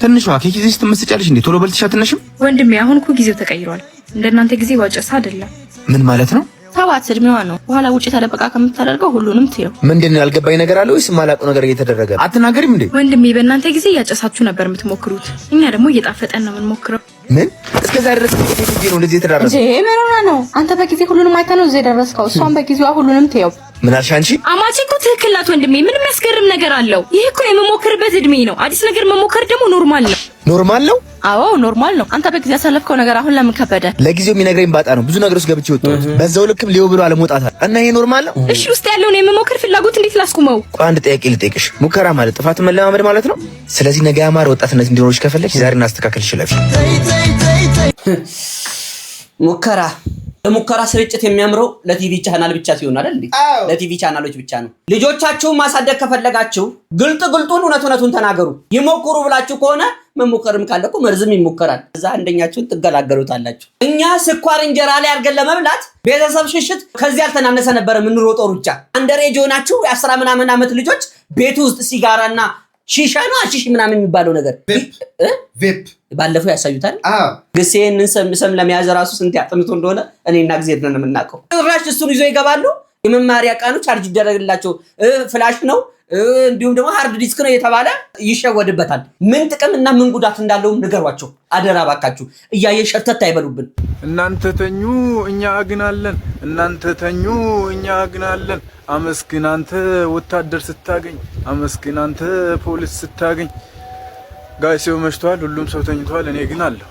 ትንሿ ኬክ ይዘሽ ትመስጫለሽ እንዴ? ቶሎ በልተሽ አትነሽም? ወንድሜ አሁን እኮ ጊዜው ተቀይሯል። እንደናንተ ጊዜ ዋጨሳ አይደለም። ምን ማለት ነው? ሰባት እድሜዋ ነው። በኋላ ውጪ ተደበቃ ከምታደርገው ሁሉንም ትየው። ምንድነው ያልገባኝ ነገር አለ ወይስ ማላውቀው ነገር እየተደረገ ነው? አትናገሪም እንዴ? ወንድሜ በእናንተ ጊዜ እያጨሳችሁ ነበር የምትሞክሩት፣ እኛ ደግሞ እየጣፈጠን ነው የምንሞክረው። ምን እስከዛ ድረስ ጊዜ ነው እንደዚህ የተዳረሰ ምን ሆነ ነው? አንተ በጊዜ ሁሉንም አይታ ነው እዚህ የደረስከው። እሷን በጊዜዋ ሁሉንም ትየው። ምን አልሽ አንቺ? አማቼ እኮ ትክክል ናት ወንድሜ። ምንም ያስገርም ነገር አለው? ይሄ እኮ የመሞከርበት እድሜ ነው። አዲስ ነገር መሞከር ደግሞ ኖርማል ነው። ኖርማል ነው? አዎ ኖርማል ነው። አንተ በጊዜ ያሳለፍከው ነገር አሁን ለምን ከበደ? ለጊዜው የሚነግረኝ ባጣ ነው። ብዙ ነገሮች ገብቼ ወጣሁት። በዛው ልክም ሊው ብሎ አለመውጣት እና ይሄ ኖርማል ነው? እሺ ውስጥ ያለውን የመሞከር ፍላጎት እንዴት ላስቁመው? አንድ ጥያቄ ልጠይቅሽ። ሙከራ ማለት ጥፋት መለማመድ ማለት ነው? ስለዚህ ነገ ያማረ ወጣትነት እንዲኖርሽ ከፈለግሽ ዛሬ እናስተካክል ይችላል። ሙከራ ስርጭት የሚያምረው ለቲቪ ቻናል ብቻ ሲሆን አይደል እንዴ? ለቲቪ ቻናሎች ብቻ ነው። ልጆቻችሁን ማሳደግ ከፈለጋችሁ ግልጡን እውነቱን ተናገሩ። ይሞክሩ ብላችሁ ከሆነ መሞከርም ካለ እኮ መርዝም ይሞከራል። እዛ አንደኛችሁን ትገላገሉታላችሁ። እኛ ስኳር እንጀራ ላይ አድርገን ለመብላት ቤተሰብ ሽሽት ከዚህ ያልተናነሰ ነበር የምንሮጠው ሩጫ። አንደሬጅ ሆናችሁ የ10 ምናምን ዓመት ልጆች ቤት ውስጥ ሲጋራና ሺሻ ነው አሺሽ ምናምን የሚባለው ነገር ቬፕ ባለፈው ያሳዩታል። ግስ ይሄንን ሰም ለመያዝ ራሱ ስንት ያጥምቶ እንደሆነ እኔና እግዚአብሔር ነን የምናውቀው። ራሽ እሱን ይዞ ይገባሉ። የመማሪያ ቃኑ ቻርጅ ይደረግላቸው ፍላሽ ነው እንዲሁም ደግሞ ሃርድ ዲስክ ነው የተባለ ይሸወድበታል። ምን ጥቅም እና ምን ጉዳት እንዳለው ንገሯቸው አደራ ባካችሁ። እያየ ሸርተት አይበሉብን። እናንተ ተኙ እኛ አግናለን፣ እናንተ ተኙ እኛ አግናለን። አመስግን አንተ ወታደር ስታገኝ፣ አመስግን አንተ ፖሊስ ስታገኝ። ጋይሴው መሽቷል፣ ሁሉም ሰው ተኝቷል። እኔ ግን አለሁ።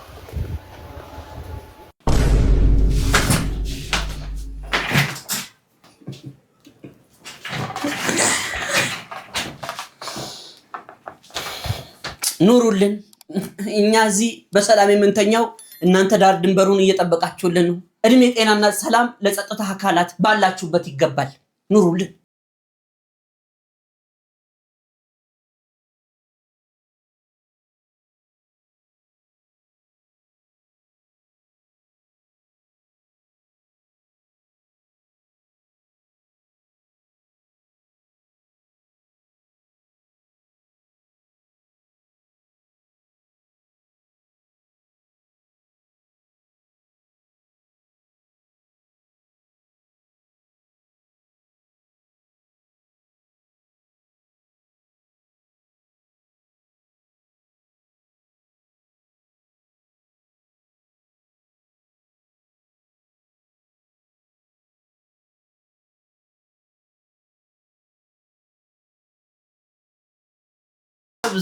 ኑሩልን። እኛ እዚህ በሰላም የምንተኛው እናንተ ዳር ድንበሩን እየጠበቃችሁልን ነው። እድሜ ጤናና ሰላም ለጸጥታ አካላት ባላችሁበት ይገባል። ኑሩልን።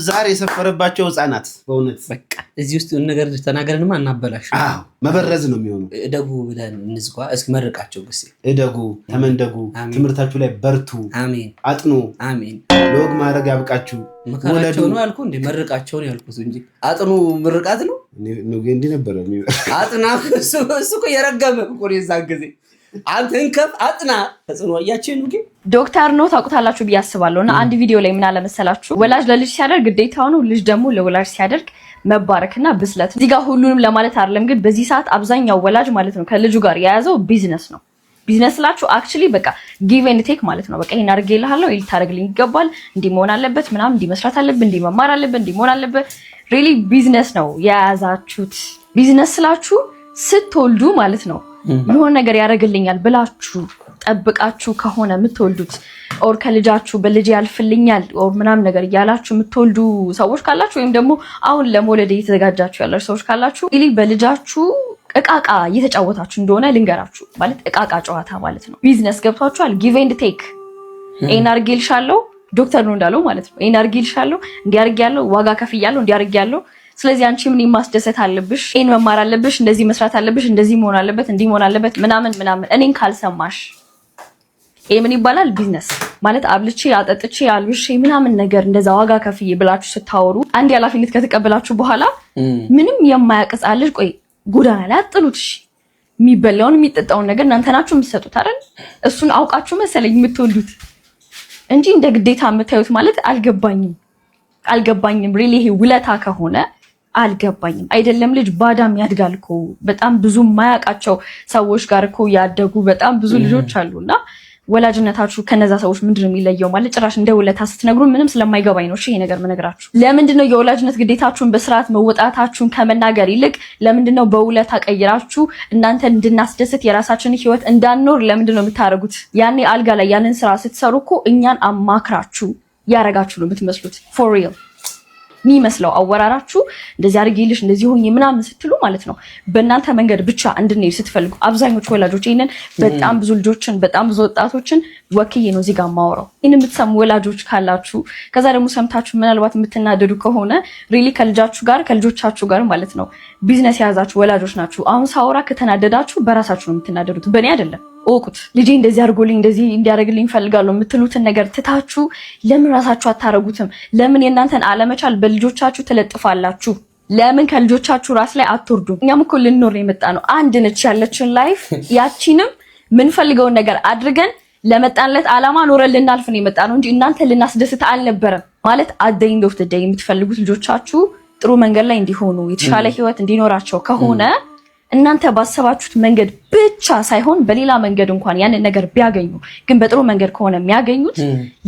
ዛሬ የሰፈረባቸው ህፃናት በእውነት በቃ እዚህ ውስጥ የሆነ ነገር ተናገረንማ እናበላሽ። አዎ መበረዝ ነው የሚሆነው። እደጉ ብለን እንዝጓ። እስኪ መርቃቸው ግስ እደጉ፣ ተመንደጉ፣ ትምህርታችሁ ላይ በርቱ፣ አሜን፣ አጥኑ፣ አሜን። ለወግ ማድረግ ያብቃችሁ። ወለዱ ነው ያልኩ እንዴ? መርቃቸው ነው ያልኩት እንጂ አጥኑ ምርቃት ነው እንዴ ነበረ አጥና። እሱ እኮ የረገመ እኮ ነው የዛን ጊዜ አንተን ከፍ አጥና ተጽኖ ያያችሁ ነው። ዶክተር ነው ታውቁታላችሁ ብዬ አስባለሁ። እና አንድ ቪዲዮ ላይ ምን አለ መሰላችሁ፣ ወላጅ ለልጅ ሲያደርግ ግዴታው ነው፣ ልጅ ደግሞ ለወላጅ ሲያደርግ መባረክና ብስለት። እዚህ ጋር ሁሉንም ለማለት አይደለም፣ ግን በዚህ ሰዓት አብዛኛው ወላጅ ማለት ነው ከልጁ ጋር የያዘው ቢዝነስ ነው። ቢዝነስ ላችሁ አክቹሊ በቃ ጊቭ ኤንድ ቴክ ማለት ነው። በቃ ይሄን አድርጌልሃለሁ፣ ይሄን ልታደርግልኝ ይገባል፣ እንዲህ መሆን አለበት ምናምን፣ እንዲህ መስራት አለበት፣ እንዲህ መማር አለበት፣ እንዲህ መሆን አለበት። ሪሊ ቢዝነስ ነው የያዛችሁት። ቢዝነስ ስላችሁ ስትወልዱ ማለት ነው የሆነ ነገር ያደርግልኛል ብላችሁ ጠብቃችሁ ከሆነ የምትወልዱት ኦር ከልጃችሁ በልጅ ያልፍልኛል ኦር ምናምን ነገር እያላችሁ የምትወልዱ ሰዎች ካላችሁ ወይም ደግሞ አሁን ለመውለድ እየተዘጋጃችሁ ያላችሁ ሰዎች ካላችሁ ኢሊ በልጃችሁ እቃቃ እየተጫወታችሁ እንደሆነ ልንገራችሁ። ማለት እቃቃ ጨዋታ ማለት ነው። ቢዝነስ ገብቷችኋል። ጊቭ ኤንድ ቴክ። ይሄን አድርጌልሻለሁ ዶክተር ነው እንዳለው ማለት ነው። ይሄን አድርጌልሻለሁ፣ እንዲያርጋለሁ፣ ዋጋ ከፍያለሁ፣ እንዲያርጋለሁ። ስለዚህ አንቺ ምን ማስደሰት አለብሽ፣ ይሄን መማር አለብሽ፣ እንደዚህ መስራት አለብሽ፣ እንደዚህ መሆን አለበት፣ እንዲህ መሆን አለበት ምናምን ምናምን። እኔን ካልሰማሽ ይሄ ምን ይባላል? ቢዝነስ ማለት አብልቼ አጠጥቼ አልብሼ ምናምን ነገር እንደዛ ዋጋ ከፍዬ ብላችሁ ስታወሩ አንድ ኃላፊነት ከተቀበላችሁ በኋላ ምንም የማያቀጻልሽ ቆይ ጎዳና ላይ አጥሉት። እሺ የሚበላውን የሚጠጣውን ነገር እናንተ ናችሁ የምትሰጡት አይደል? እሱን አውቃችሁ መሰለኝ የምትወልዱት እንጂ እንደ ግዴታ የምታዩት ማለት አልገባኝም። ሪሊ ይሄ ውለታ ከሆነ አልገባኝም። አይደለም ልጅ ባዳም ያድጋል እኮ በጣም ብዙ የማያውቃቸው ሰዎች ጋር እኮ ያደጉ በጣም ብዙ ልጆች አሉና ወላጅነታችሁ ከነዛ ሰዎች ምንድነው የሚለየው? ማለት ጭራሽ እንደ ውለታ ስትነግሩ ምንም ስለማይገባኝ ነው። እሺ ይሄ ነገር ምነግራችሁ ለምንድነው የወላጅነት ግዴታችሁን በስርዓት መወጣታችሁን ከመናገር ይልቅ ለምንድነው በውለታ ቀይራችሁ እናንተን እንድናስደስት የራሳችንን ህይወት እንዳንኖር ለምንድነው የምታረጉት? ያኔ አልጋ ላይ ያንን ስራ ስትሰሩ እኮ እኛን አማክራችሁ ያረጋችሁ ነው የምትመስሉት። ፎር ሪል የሚመስለው አወራራችሁ እንደዚህ አድርጌልሽ እንደዚህ ሆኜ ምናምን ስትሉ ማለት ነው በእናንተ መንገድ ብቻ እንድንሄድ ስትፈልጉ። አብዛኞቹ ወላጆች ይሄንን በጣም ብዙ ልጆችን በጣም ብዙ ወጣቶችን ወክዬ ነው እዚህ ጋር ማወራው። ይሄን የምትሰሙ ወላጆች ካላችሁ ከዛ ደግሞ ሰምታችሁ ምናልባት የምትናደዱ ከሆነ ሪሊ ከልጆቻችሁ ጋር ማለት ነው ቢዝነስ የያዛችሁ ወላጆች ናችሁ። አሁን ሳወራ ከተናደዳችሁ በራሳችሁ ነው የምትናደዱት፣ በእኔ አይደለም። ኦቁት ልጄ እንደዚህ አድርጎልኝ እንደዚህ እንዲያደርግልኝ ፈልጋለሁ የምትሉትን ነገር ትታችሁ ለምን ራሳችሁ አታረጉትም? ለምን የእናንተን አለመቻል በልጆቻችሁ ትለጥፋላችሁ? ለምን ከልጆቻችሁ ራስ ላይ አትወርዱም? እኛም እኮ ልንኖር የመጣ ነው። አንድ ነች ያለችን ላይፍ። ያቺንም ምንፈልገውን ነገር አድርገን ለመጣንለት አላማ ኖረን ልናልፍ ነው የመጣ ነው እንጂ እናንተ ልናስደስት አልነበረም። ማለት አደኝ ዶፍ ተደይ የምትፈልጉት ልጆቻችሁ ጥሩ መንገድ ላይ እንዲሆኑ የተሻለ ህይወት እንዲኖራቸው ከሆነ እናንተ ባሰባችሁት መንገድ ብቻ ሳይሆን በሌላ መንገድ እንኳን ያንን ነገር ቢያገኙ ግን በጥሩ መንገድ ከሆነ የሚያገኙት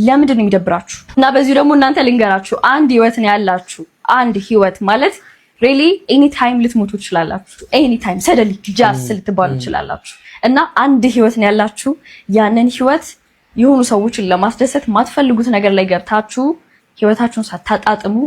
ለምንድን ነው የሚደብራችሁ? እና በዚህ ደግሞ እናንተ ልንገራችሁ አንድ ህይወት ነው ያላችሁ። አንድ ህይወት ማለት ሪሊ ኤኒ ታይም ልትሞቱ ትችላላችሁ። ኤኒ ታይም ሰደሊ ጃስ ልትባሉ ትችላላችሁ። እና አንድ ህይወት ነው ያላችሁ። ያንን ህይወት የሆኑ ሰዎችን ለማስደሰት ማትፈልጉት ነገር ላይ ገብታችሁ ህይወታችሁን ሳታጣጥሙ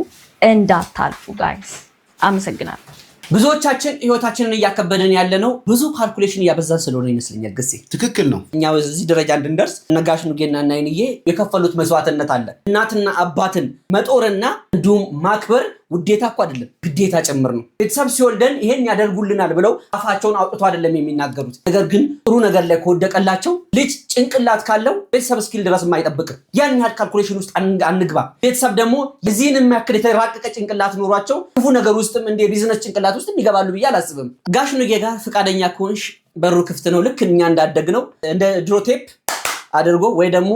እንዳታልፉ ጋይስ። አመሰግናለሁ። ብዙዎቻችን ህይወታችንን እያከበደን ያለነው ብዙ ካልኩሌሽን እያበዛን ስለሆነ ይመስለኛል። ግሴ ትክክል ነው። እኛ እዚህ ደረጃ እንድንደርስ ነጋሽ ንጌና እና አይንዬ የከፈሉት መስዋዕትነት አለ። እናትና አባትን መጦርና እንዲሁም ማክበር ውዴታ እኮ አይደለም ግዴታ ጭምር ነው። ቤተሰብ ሲወልደን ይሄን ያደርጉልናል ብለው አፋቸውን አውጥቶ አይደለም የሚናገሩት። ነገር ግን ጥሩ ነገር ላይ ከወደቀላቸው ልጅ ጭንቅላት ካለው ቤተሰብ እስኪል ድረስ የማይጠብቅ ያን ያህል ካልኩሌሽን ውስጥ አንግባ። ቤተሰብ ደግሞ የዚህን የሚያክል የተራቀቀ ጭንቅላት ኖሯቸው ክፉ ነገር ውስጥም እንደ ቢዝነስ ጭንቅላት ውስጥ ይገባሉ ብዬ አላስብም። ጋሽ ንጌ ጋር ፈቃደኛ ከሆንሽ በሩ ክፍት ነው። ልክ እኛ እንዳደግነው እንደ ድሮ ቴፕ አድርጎ ወይ ደግሞ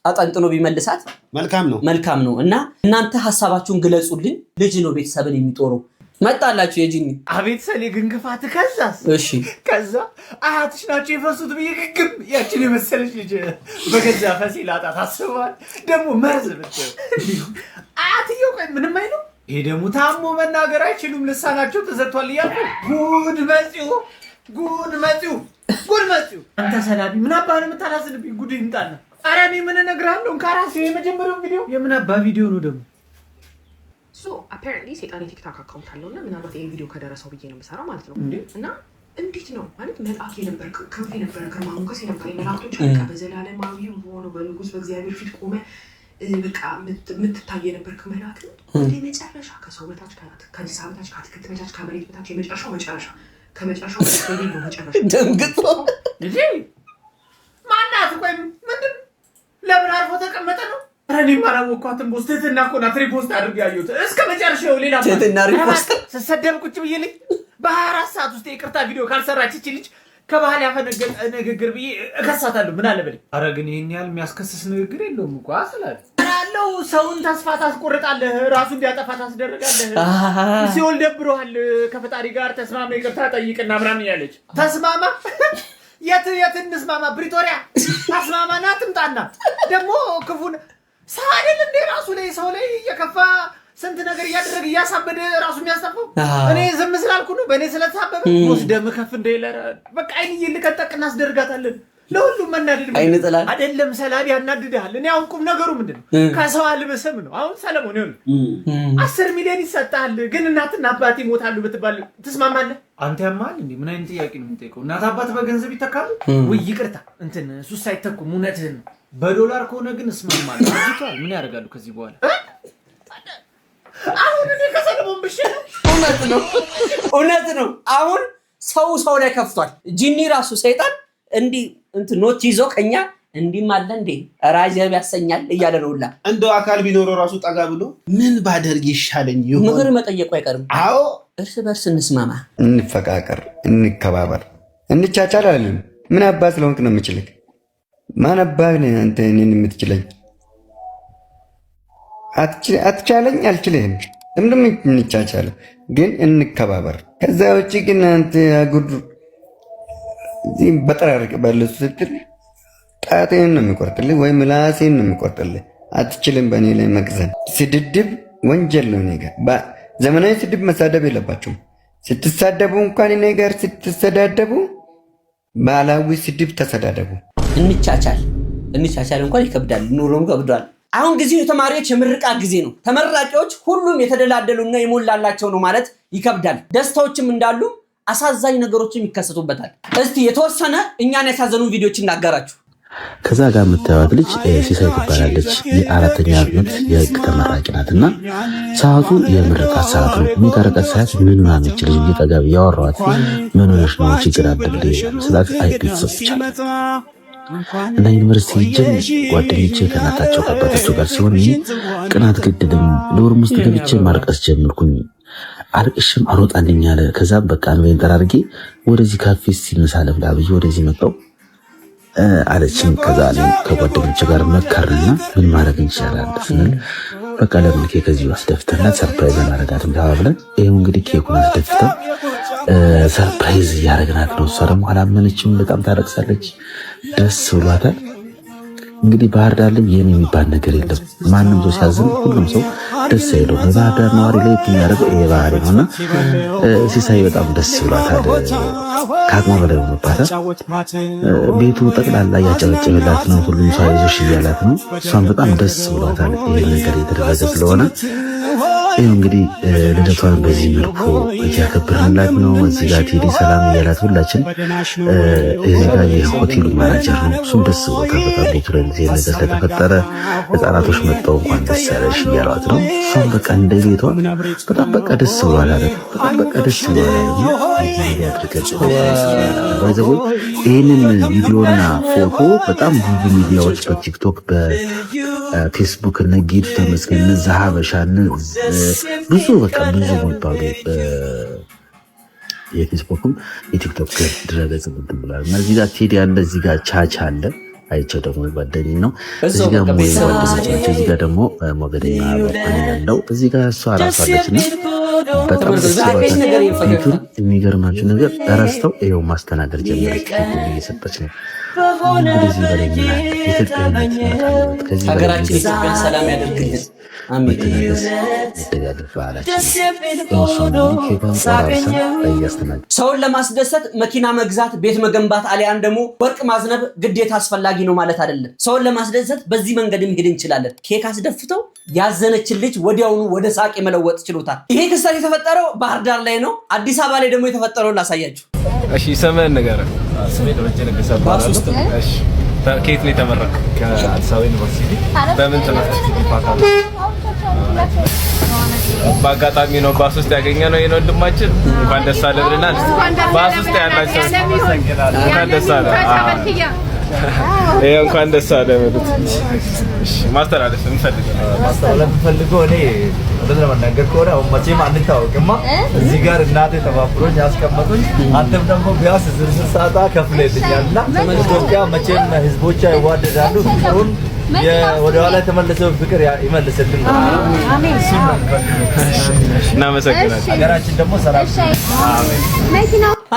አጠንጥኖ ቢመልሳት መልካም ነው። እና እናንተ ሐሳባችሁን ግለጹልኝ። ልጅ ነው ቤተሰብን የሚጦረው። መጣላችሁ የጂኒ አቤት ሰሌ ግንግፋት ከዛስ እሺ ከዛ አያትሽ ናቸው የፈሱት ብዬ ግግም ያችን የመሰለች ልጅ በገዛ ፈሲ ላጣት አስበዋል። ደግሞ መርዝ ብትል አያትየው ቆይ ምንም አይለው። ይሄ ደግሞ ታሞ መናገር አይችሉም ልሳናቸው ተዘርቷል እያልኩ ጉድ መጪው አንተ ሰላቢ ምን አባህ የምታላዝንብኝ ጉድ ይምጣና ኧረ እኔ ምን እነግርሃለሁ ከራሴ የመጀመሪያው ቪዲዮ የምን አባ ቪዲዮ ነው ደግሞ apparently ሴጣን የቲክታክ አካውንት አለውና ምናልባት ይሄ ቪዲዮ ከደረሰው ብዬ ነው የምሰራው ማለት ነው። እና እንዴት ነው ማለት መልአክ የነበር ክንፍ የነበር ግርማ ሞገስ የነበር የመላእክቶች አለቃ በዘላለማዊ ሆኖ በንጉስ በእግዚአብሔር ፊት ቆመ በቃ የምትታይ የነበርክ መልአክ ወደ መጨረሻ ከሰው በታች ከአዲስ አበባ በታች ከአትክልት በታች ከመሬት በታች የመጨረሻው መጨረሻ ከመጨረሻው ወደ መጨረሻ ደንግጦ እንዴ ማናት ቆይ ምንድን ለምን አርፎ ተቀመጠ ነው? አረኔ ማራወኳትን ፖስትና ኮናት ሪፖስት አድርግ ያዩት እስከ መጨረሻው ሌላ ቴትና ሪፖስት ሰደብ ቁጭ ብዬልኝ በ24 ሰዓት ውስጥ ይቅርታ ቪዲዮ ካልሰራች እቺ ልጅ ከባህል ያፈነገጠ ንግግር ብዬ እከሳታለሁ። ምን አለ በለኝ። አረ ግን ይሄን ያህል የሚያስከስስ ንግግር የለውም እኮ አስላለ አለው። ሰውን ተስፋ ታስቆርጣለህ፣ ራሱ እንዲያጠፋ ታስደርጋለህ። ሲኦል ደብሮሃል፣ ከፈጣሪ ጋር ተስማማ፣ ይቅርታ ጠይቅና ምናምን ያለች ተስማማ። የት እንስማማ? ፕሪቶሪያ ተስማማና ትምጣና ደግሞ ክፉን ሰው አይደል እንደ ራሱ ላይ ሰው ላይ እየከፋ ስንት ነገር እያደረገ እያሳበደ ራሱ የሚያስጠፋው እኔ ዝም ስላልኩ ነው። በእኔ ስለተሳበበ ወስደም ከፍ እንደሌለ በቃ አይን እየልቀጠቅና አስደርጋታለን። ለሁሉም መናደድ አይደለም ሰላቢ ያናድድሃል። እኔ አሁን ቁም ነገሩ ምንድነው? ከሰው አልበሰም ነው። አሁን ሰለሞን ይሁን 10 ሚሊዮን ይሰጣል፣ ግን እናትና አባቴ ይሞታሉ ብትባል ትስማማለህ? አንተ ያማል እንዴ? ምን አይነት ጥያቄ ነው የምትጠይቀው? እናት አባት በገንዘብ ይተካሉ ወይ? ይቅርታ እንትን ሱስ አይተኩም። እውነትህን ነው። በዶላር ከሆነ ግን እስማማለሁ። አጅቷል። ምን ያደርጋሉ ከዚህ በኋላ? አሁን እኔ ከሰለሞን ብሽ እውነት ነው። አሁን ሰው ላይ ከፍቷል። ጂኒ ራሱ ሰይጣን እንዲህ እንትን ኖት ይዞ ከኛ እንዲህ ማለ እንዴ ራጀብ ያሰኛል እያለ ነውላ። እንደው አካል ቢኖረው ራሱ ጠጋ ብሎ ምን ባደርግ ይሻለኝ ይሆን ምክር መጠየቁ አይቀርም። አዎ እርስ በርስ እንስማማ፣ እንፈቃቀር፣ እንከባበር፣ እንቻቻል አለን። ምን አባት ስለሆንክ ነው የምችልህ? ማን አባህ ነህ አንተ እኔን የምትችለኝ? አትቻለኝ፣ አልችልህም። ለምንድን እንቻቻለው? ግን እንከባበር። ከዛ ውጭ ግን አንተ አጉድ በጠራርቅ ባለሱ ስትል ጣቴን ነው የሚቆርጥልህ ወይ ምላሴን ነው የሚቆርጥልህ። አትችልም በእኔ ላይ መቅዘን። ስድድብ ወንጀል ነው። እኔ ጋር ዘመናዊ ስድብ መሳደብ የለባችሁም። ስትሳደቡ እንኳን እኔ ጋር ስትሰዳደቡ ባህላዊ ስድብ ተሰዳደቡ። እንቻቻል እንኳን ይከብዳል፣ ኑሮም ከብዷል። አሁን ጊዜው የተማሪዎች የምርቃት ጊዜ ነው። ተመራቂዎች ሁሉም የተደላደሉና የሞላላቸው ነው ማለት ይከብዳል። ደስታዎችም እንዳሉ አሳዛኝ ነገሮችም ይከሰቱበታል። እስቲ የተወሰነ እኛን ያሳዘኑ ቪዲዮዎች እናጋራችሁ። ከዛ ጋር የምታዩት ልጅ ሲሳይ ትባላለች። የ4ኛ ዓመት የህግ ተመራቂ ናትና ሰዓቱ የምርቃት ሰዓት ነው። የሚቀረቀት ሰዓት ምን ማነች ልጅ እየጠጋብ ያወራዋት ምን ሆነሽ ነው ችግር አደለ ስላት አይቤት ሰጥቻለሁ እና ዩኒቨርሲቲ ሄጄ ጓደኞቼ ከእናታቸው ከአባታቸው ጋር ሲሆን ቅናት ገድልም ዶርም ውስጥ ገብቼ ማልቀስ ጀመርኩኝ። አልቅሽም አልወጣልኝ አለ። ከዛም በቃ ነው እንጠራርጌ ወደዚህ ካፌ ሲመሳ ለብላ ብዬ ወደዚህ መጣው አለችኝ። ከዛ ከጓደኞቼ ጋር መከርና ምን ማድረግ እንችላለን ስንል በቃ ለምን ኬክ ከዚህ አስደፍተና ሰርፕራይዝ እናደርጋለን ተባብለን ይሄው እንግዲህ ኬኩን አስደፍተን ሰርፕራይዝ እያደረግናት ነው። እሷ ደግሞ አላመነችም። በጣም ታለቅሳለች። ደስ ብሏታል። እንግዲህ ባህር ዳር ላይ ይህን የሚባል ነገር የለም። ማንም ሰው ሲያዝን ሁሉም ሰው ደስ አይለው። በባህር ዳር ነዋሪ ላይ የሚያደርገው ይሄ ባህሪ ነውና ሲሳይ በጣም ደስ ብሏታል። ከአቅሟ በላይ ሆኖባታል። ቤቱ ጠቅላላ እያጨበጨበላት ነው። ሁሉም ሰው አይዞሽ እያላት ነው። እሷም በጣም ደስ ብሏታል ይሄ ነገር የተደረገ ስለሆነ። ይህ እንግዲህ ልደቷን በዚህ መልኩ እያከበርንላት ነው። እዚህ ጋር ቴዲ ሰላም እያላት ሁላችን። እዚህ ጋር የሆቴሉ ማናጀር ነው። እሱም ደስ ብሎታል በጣም ቤቱ ላይ ጊዜ ነገር ስለተፈጠረ ህፃናቶች መጥተው እንኳን ደስ ያለሽ እያሏት ነው። እሷም በቃ እንደ ቤቷ በጣም በቃ ደስ ብሏል። በጣም በቃ ደስ ብሏል። ይህንን ቪዲዮና ፎቶ በጣም ብዙ ሚዲያዎች በቲክቶክ በፌስቡክ እነ ጌቱ ተመስገን እነ ዛሀበሻ ብዙ በቃ ብዙ የሚባሉ የፌስቡክም የቲክቶክ ድረገጽ እንትን ብሏል። እና እዚህ ጋር ቴዲ አለ፣ እዚህ ጋር ቻቻ አለ። አይቸው ደግሞ ጓደኝ ነው። እዚህ ጋር ጓደኞች ናቸው። እዚህ ጋር ደግሞ ሞገደኛ ያለው እዚህ ጋር እሷ ራሷ አለች እና በጣም ደስ ይላል። የሚገርማችሁ ነገር ረስተው ይኸው ማስተናገር ጀመረች። እየሰጠች ነው። እንደዚህ በላይ ሀገራችን ኢትዮጵያን ሰላም ያደርግልን። ሰውን ለማስደሰት መኪና መግዛት፣ ቤት መገንባት አሊያን ደግሞ ወርቅ ማዝነብ ግዴታ አስፈላጊ ነው ማለት አይደለም። ሰውን ለማስደሰት በዚህ መንገድ መሄድ እንችላለን። ኬክ አስደፍተው ያዘነችን ልጅ ወዲያውኑ ወደ ሳቅ የመለወጥ ችሎታል። ይሄ ክስተት የተፈጠረው ባህር ዳር ላይ ነው። አዲስ አበባ ላይ ደግሞ የተፈጠረው ላሳያችሁ። እሺ ሰመን ነገር ስሜ ደረጀ ነገሰ ባላል። እሺ ከየት ነው የተመረቀ? ከአዲስ አበባ ዩኒቨርሲቲ። በምን ትምህርት ዲፓርትመንት? በአጋጣሚ ነው ባስ ውስጥ ያገኘነው የኔ ወንድማችን። እንኳን ደስ አለ ብለናል። ባስ ውስጥ ያላችሁ እንኳን ደስ አለ። እንኳን ደስ አለ ማለት እሺ። ማስተላለፍ የምፈልገው እኔ እንደዛ መናገር ከሆነ አሁን መቼም አንታወቅማ። እዚህ ጋር እናቴ ተባብሮኝ ያስቀመጡኝ፣ አንተም ደግሞ ቢያንስ ዝርዝር ሰዓታ ከፍለልኛልና ኢትዮጵያ መቼም ህዝቦቿ ይዋደዳሉ። ፍቅሩን ወደ ኋላ የተመለሰው ፍቅር ይመልስልን። አሜን እናመሰግናለን። ሀገራችን ደግሞ ሰላም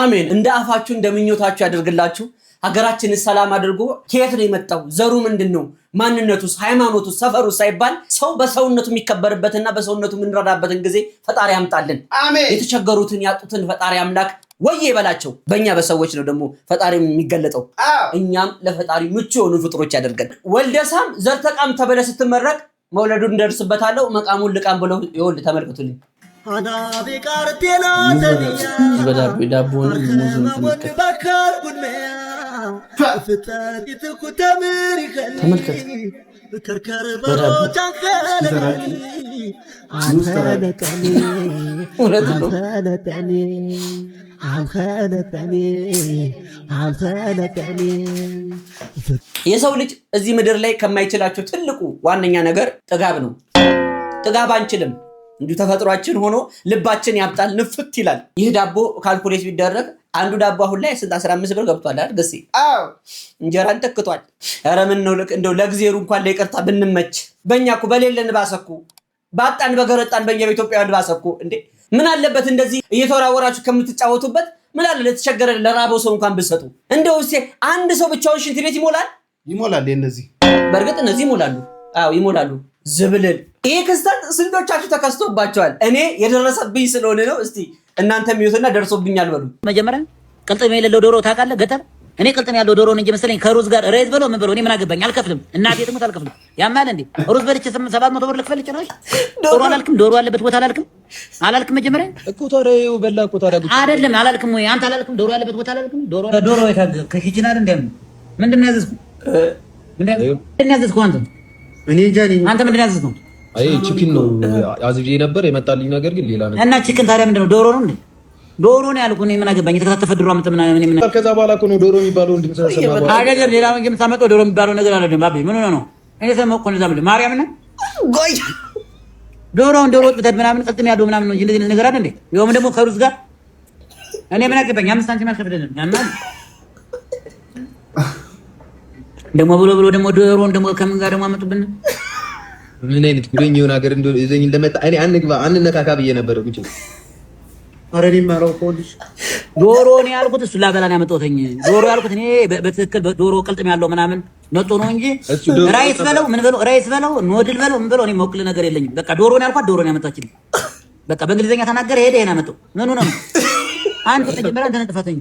አሜን። እንደ አፋችሁ እንደምኞታችሁ ያደርግላችሁ። ሀገራችንን ሰላም አድርጎ። ከየት ነው የመጣው? ዘሩ ምንድነው? ማንነቱስ፣ ሃይማኖቱስ፣ ሰፈሩ ሳይባል ሰው በሰውነቱ የሚከበርበትና በሰውነቱ የምንረዳበትን ጊዜ ፈጣሪ ያምጣልን። አሜን። የተቸገሩትን ያጡትን ፈጣሪ አምላክ ወዬ ይበላቸው። በእኛ በሰዎች ነው ደግሞ ፈጣሪ የሚገለጠው። እኛም ለፈጣሪ ምቹ የሆኑ ፍጥሮች ያደርገን። ወልደሳም ዘር ተቃም ተብለ ስትመረቅ መውለዱን እንደርስበታለሁ። መቃሙን ልቃም ብለው ይወልድ። ተመልከቱልኝ። ዳቦን ሙዙን ተመልከት። የሰው ልጅ እዚህ ምድር ላይ ከማይችላቸው ትልቁ ዋነኛ ነገር ጥጋብ ነው። ጥጋብ አንችልም። እንዲሁ ተፈጥሯችን ሆኖ ልባችን ያብጣል፣ ንፍት ይላል። ይህ ዳቦ ካልኩሌት ቢደረግ አንዱ ዳቦ አሁን ላይ 15 ብር ገብቷል አይደል? ገሴ እንጀራን ተክቷል። ኧረ ምን ነው እንደው ለእግዚአብሔር እንኳን ለይቅርታ ብንመች። በእኛ እኮ በሌለን ባሰኩ፣ ባጣን በገረጣን በእኛ በኢትዮጵያውያን ባሰኩ። እንዴ ምን አለበት እንደዚህ እየተወራወራችሁ ከምትጫወቱበት? ምን አለ ለተቸገረ ለራበው ሰው እንኳን ብትሰጡ። እንደው እስኪ አንድ ሰው ብቻውን ሽንት ቤት ይሞላል? ይሞላል። እነዚህ በእርግጥ እነዚህ ይሞላሉ። አዎ ይሞላሉ። ዝብልል። ይሄ ክስተት ስንቶቻችሁ ተከስቶባቸዋል? እኔ የደረሰብኝ ስለሆነ ነው። እስቲ እናንተ የሚዩትና ደርሶብኛል በሉ። መጀመሪያ ቅልጥም የሌለው ዶሮ ታውቃለህ? ገጠር እኔ ቅልጥም ያለው ዶሮ ነው እንጂ መሰለኝ ከሩዝ ጋር ሬዝ በለው ምን በለው እኔ ምን አገባኝ? አልከፍልም። እናቴ ትሙት አልከፍልም። ያማል እንዴ ሩዝ በልቼ 700 ብር ልክፈል ጭራሽ? ዶሮ አላልክም? ዶሮ ያለበት ቦታ አላልክም? መጀመሪያ እኮ ታዲያ በላ እኮ ታዲያ አይደለም አላልክም ወይ አንተ? አላልክም? ዶሮ ያለበት ቦታ አላልክም? ዶሮ የታገ ከኪችን አይደል? እንደም ምንድነው ያዘዝኩ? ምንድነው ያዘዝኩ አንተ? እኔ ጃኒ አንተ ምንድነው ያዘዝኩ? አይ ቺክን ነው አዝብዬ ነበር የመጣልኝ ነገር ግን ሌላ ነገር። እና ቺክን ታዲያ ምንድነው? ዶሮ ነው እንዴ? ዶሮ ነው ያልኩ እኔ ምን አገባኝ? የተከታተፈ ድሮ አመጣ ምን ከዛ በኋላ እኮ ነው ዶሮ የሚባለው እንድትሰማ አይደለም። ሌላ ነገር የምታመጣው ዶሮ የሚባለው ነገር አይደለም። ባቢ ምን ሆነ ነው? እኔ ሰማሁ እኮ እንደዛ ማለት ማርያም ነህ ጎይ ዶሮውን ዶሮ ወጥተህ ምናምን ቅልጥም ያለው ምናምን ነው እንደዚህ ነገር አይደል እንዴ? ይኸውም ደግሞ ከሩዝ ጋር እኔ ምን አገባኝ? 5 ሳንቲም አልከፍልልም። ያማል ደግሞ ብሎ ደግሞ ዶሮውን ደግሞ ከምን ጋር ደግሞ አመጡብን? ምን አይነት ጉደኛ የሆነ ሀገር እንደው እዘኝ እንደመጣ እኔ አንግባ አንነካካ ብዬ ነበር ጉጭ አረኒ ማራው ፖሊስ ዶሮ ነው ያልኩት። እሱ ላበላን ያመጣሁትኝ ዶሮ ያልኩት እኔ በትክክል ዶሮ ቅልጥም ያለው ምናምን መጥቶ ነው እንጂ ራይስ በለው ምን በለው ራይስ በለው ኖድል በለው ምን በለው እኔ መወክል ነገር የለኝም። በቃ ዶሮ ነው ያልኳት ዶሮ ነው ያመጣችልኝ። በቃ በእንግሊዘኛ ተናገረ ሄደ ይሄን አመጣው። ምኑ ነው አንተ ተጀመረ አንተ ነጥፋተኝ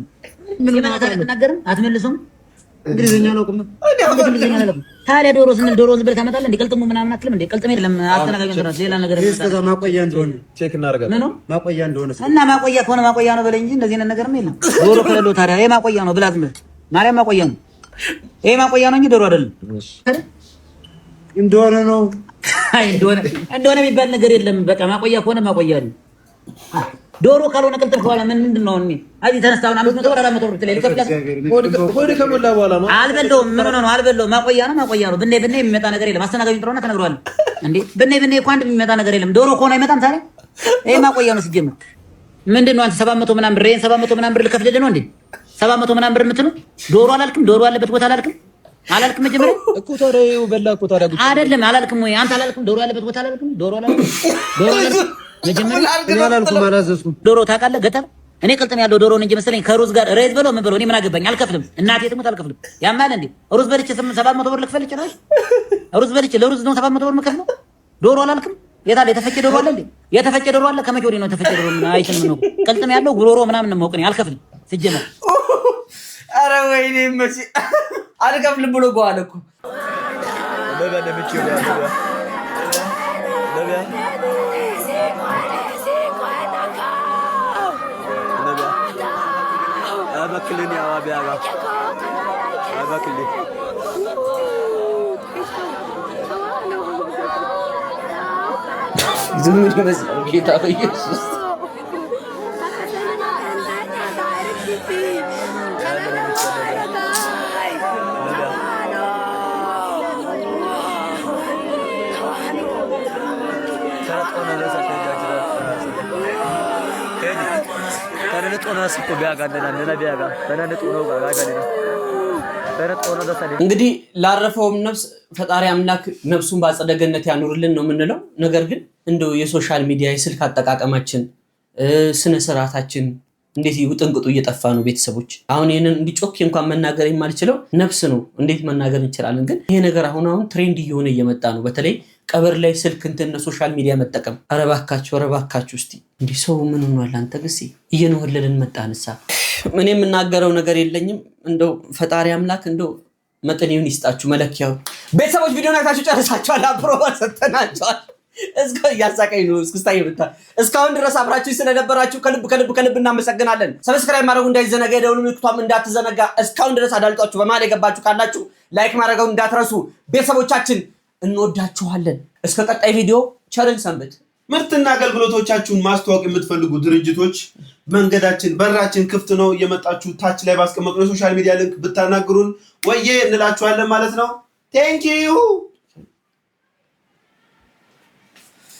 ምን ማለት አትናገርም አትመልሱም። እንግሊዘኛ ነው ቆም ታዲያ ዶሮ ስንል ዶሮ ዝም ብለህ ታመጣለህ እንዴ? ቅልጥሙ ምናምን አትልም እንዴ? ቅልጥም አይደለም አስተናጋጅ ነው ሌላ ነገር ነው። እስከዛ ማቆያ እንደሆነ ቼክ እናደርጋለን። ነው ማቆያ እንደሆነ እና ማቆያ ከሆነ ማቆያ ነው በለኝ እንጂ እንደዚህ አይነት ነገርም የለም። ዶሮ ከሌለው ታዲያ ይሄ ማቆያ ነው ብላት ምን ማርያም ማቆያ ነው። ይሄ ማቆያ ነው እንጂ ዶሮ አይደለም። እንደሆነ ነው አይ እንደሆነ የሚባል ነገር የለም። በቃ ማቆያ ከሆነ ማቆያ ነው። ዶሮ ካልሆነ ቅልጥም ከሆነ ምንድን ነው? እኔ አዚ ተነስታውን 500 ብር 400 ብር ትለይ ልከፍላስ ወደ ከሞላ በኋላ ነው አልበለውም። ምን ሆነ ነው አልበለውም። ማቆያ ነው ብኔ የሚመጣ ነገር የለም። አስተናጋጁን ጥሩና ተነግሯል እንዴ ብኔ እኮ አንድ የሚመጣ ነገር የለም። ዶሮ ከሆነ አይመጣም ታዲያ ይሄ ማቆያ ነው ሲጀምር። ምንድን ነው አንተ 700 ምናምን ብር 700 ምናምን ብር ልከፍልልህ ነው እንዴ? 700 ምናምን ብር የምትለው ዶሮ አላልክም? ዶሮ ያለበት ቦታ አላልክም መጀመሪያ እኮ ታዲያ በላ እኮ ታዲያ አይደለም አላልክም ወይ አንተ? አላልክም? ዶሮ ያለበት ቦታ አላልክም? ዶሮ አላልክም? መጀመሪያ አላልኩም አላዘዝኩም። ዶሮ ታውቃለህ? ገጠር እኔ ቅልጥም ያለው ዶሮ ነው እንጂ መሰለኝ ከሩዝ ጋር ሬዝ በለው ምን በለው እኔ ምን አገባኝ? አልከፍልም። እናቴ ትሙት አልከፍልም። ያማል እንዴ ሩዝ በልቼ 700 ብር ልክፈል ይችላል? ሩዝ በልቼ ለሩዝ ነው 700 ብር የምከፍለው? ዶሮ አላልክም? የታለ የተፈጨ ዶሮ አለ እንዴ? የተፈጨ ዶሮ አለ። ከመቼ ወዲህ ነው የተፈጨ ዶሮ? ምን አይችልም ነው ቅልጥም ያለው ጉሮሮ ምናምን ነው የማውቅ እኔ አልከፍልም ሲጀመር። ኧረ ወይኔ መቼ አልከፍልም ብሎ በኋላ እኮ أبكلني يا أبي أبكلني ዝም ይመስላል ጌታ በኢየሱስ እንግዲህ ላረፈውም ነፍስ ፈጣሪ አምላክ ነፍሱን በአጸደ ገነት ያኑርልን ነው የምንለው። ነገር ግን እንደው የሶሻል ሚዲያ የስልክ አጠቃቀማችን ስነ ስርዓታችን እንዴት ውጥንቅጡ እየጠፋ ነው ቤተሰቦች። አሁን ይሄንን እንዲጮክ እንኳን መናገር የማልችለው ነፍስ ነው እንዴት መናገር እንችላለን? ግን ይሄ ነገር አሁን ትሬንድ እየሆነ እየመጣ ነው። በተለይ ቀብር ላይ ስልክ እንትን ሶሻል ሚዲያ መጠቀም። አረባካችሁ እስቲ እንዲህ ሰው ምን ሆኗል? አንተ ግሲ እየነወለልን መጣንሳ ምን የምናገረው ነገር የለኝም። እንደው ፈጣሪ አምላክ እንደው መጠኔውን ይስጣችሁ መለኪያው። ቤተሰቦች ቪዲዮ አይታችሁ ጨርሳችኋል። አፕሮቫል ሰጥተናችኋል። ያሳቀኝ ነው እስክስታ ይመጣ። እስካሁን ድረስ አብራችሁ ስለነበራችሁ ከልብ እናመሰግናለን። ሰብስክራይብ ማድረጉ እንዳይዘነጋ፣ የደወል ምልክቷም እንዳትዘነጋ። እስካሁን ድረስ አዳልጧችሁ በመሀል የገባችሁ ካላችሁ ላይክ ማድረጉን እንዳትረሱ። ቤተሰቦቻችን እንወዳችኋለን። እስከ ቀጣይ ቪዲዮ ቸርን ሰንብት። ምርትና አገልግሎቶቻችሁን ማስተዋወቅ የምትፈልጉ ድርጅቶች መንገዳችን በራችን ክፍት ነው። እየመጣችሁ ታች ላይ ባስቀመጥነው የሶሻል ሚዲያ ሊንክ ብታናግሩን ወዬ እንላችኋለን ማለት ነው። ቴንክ ዩ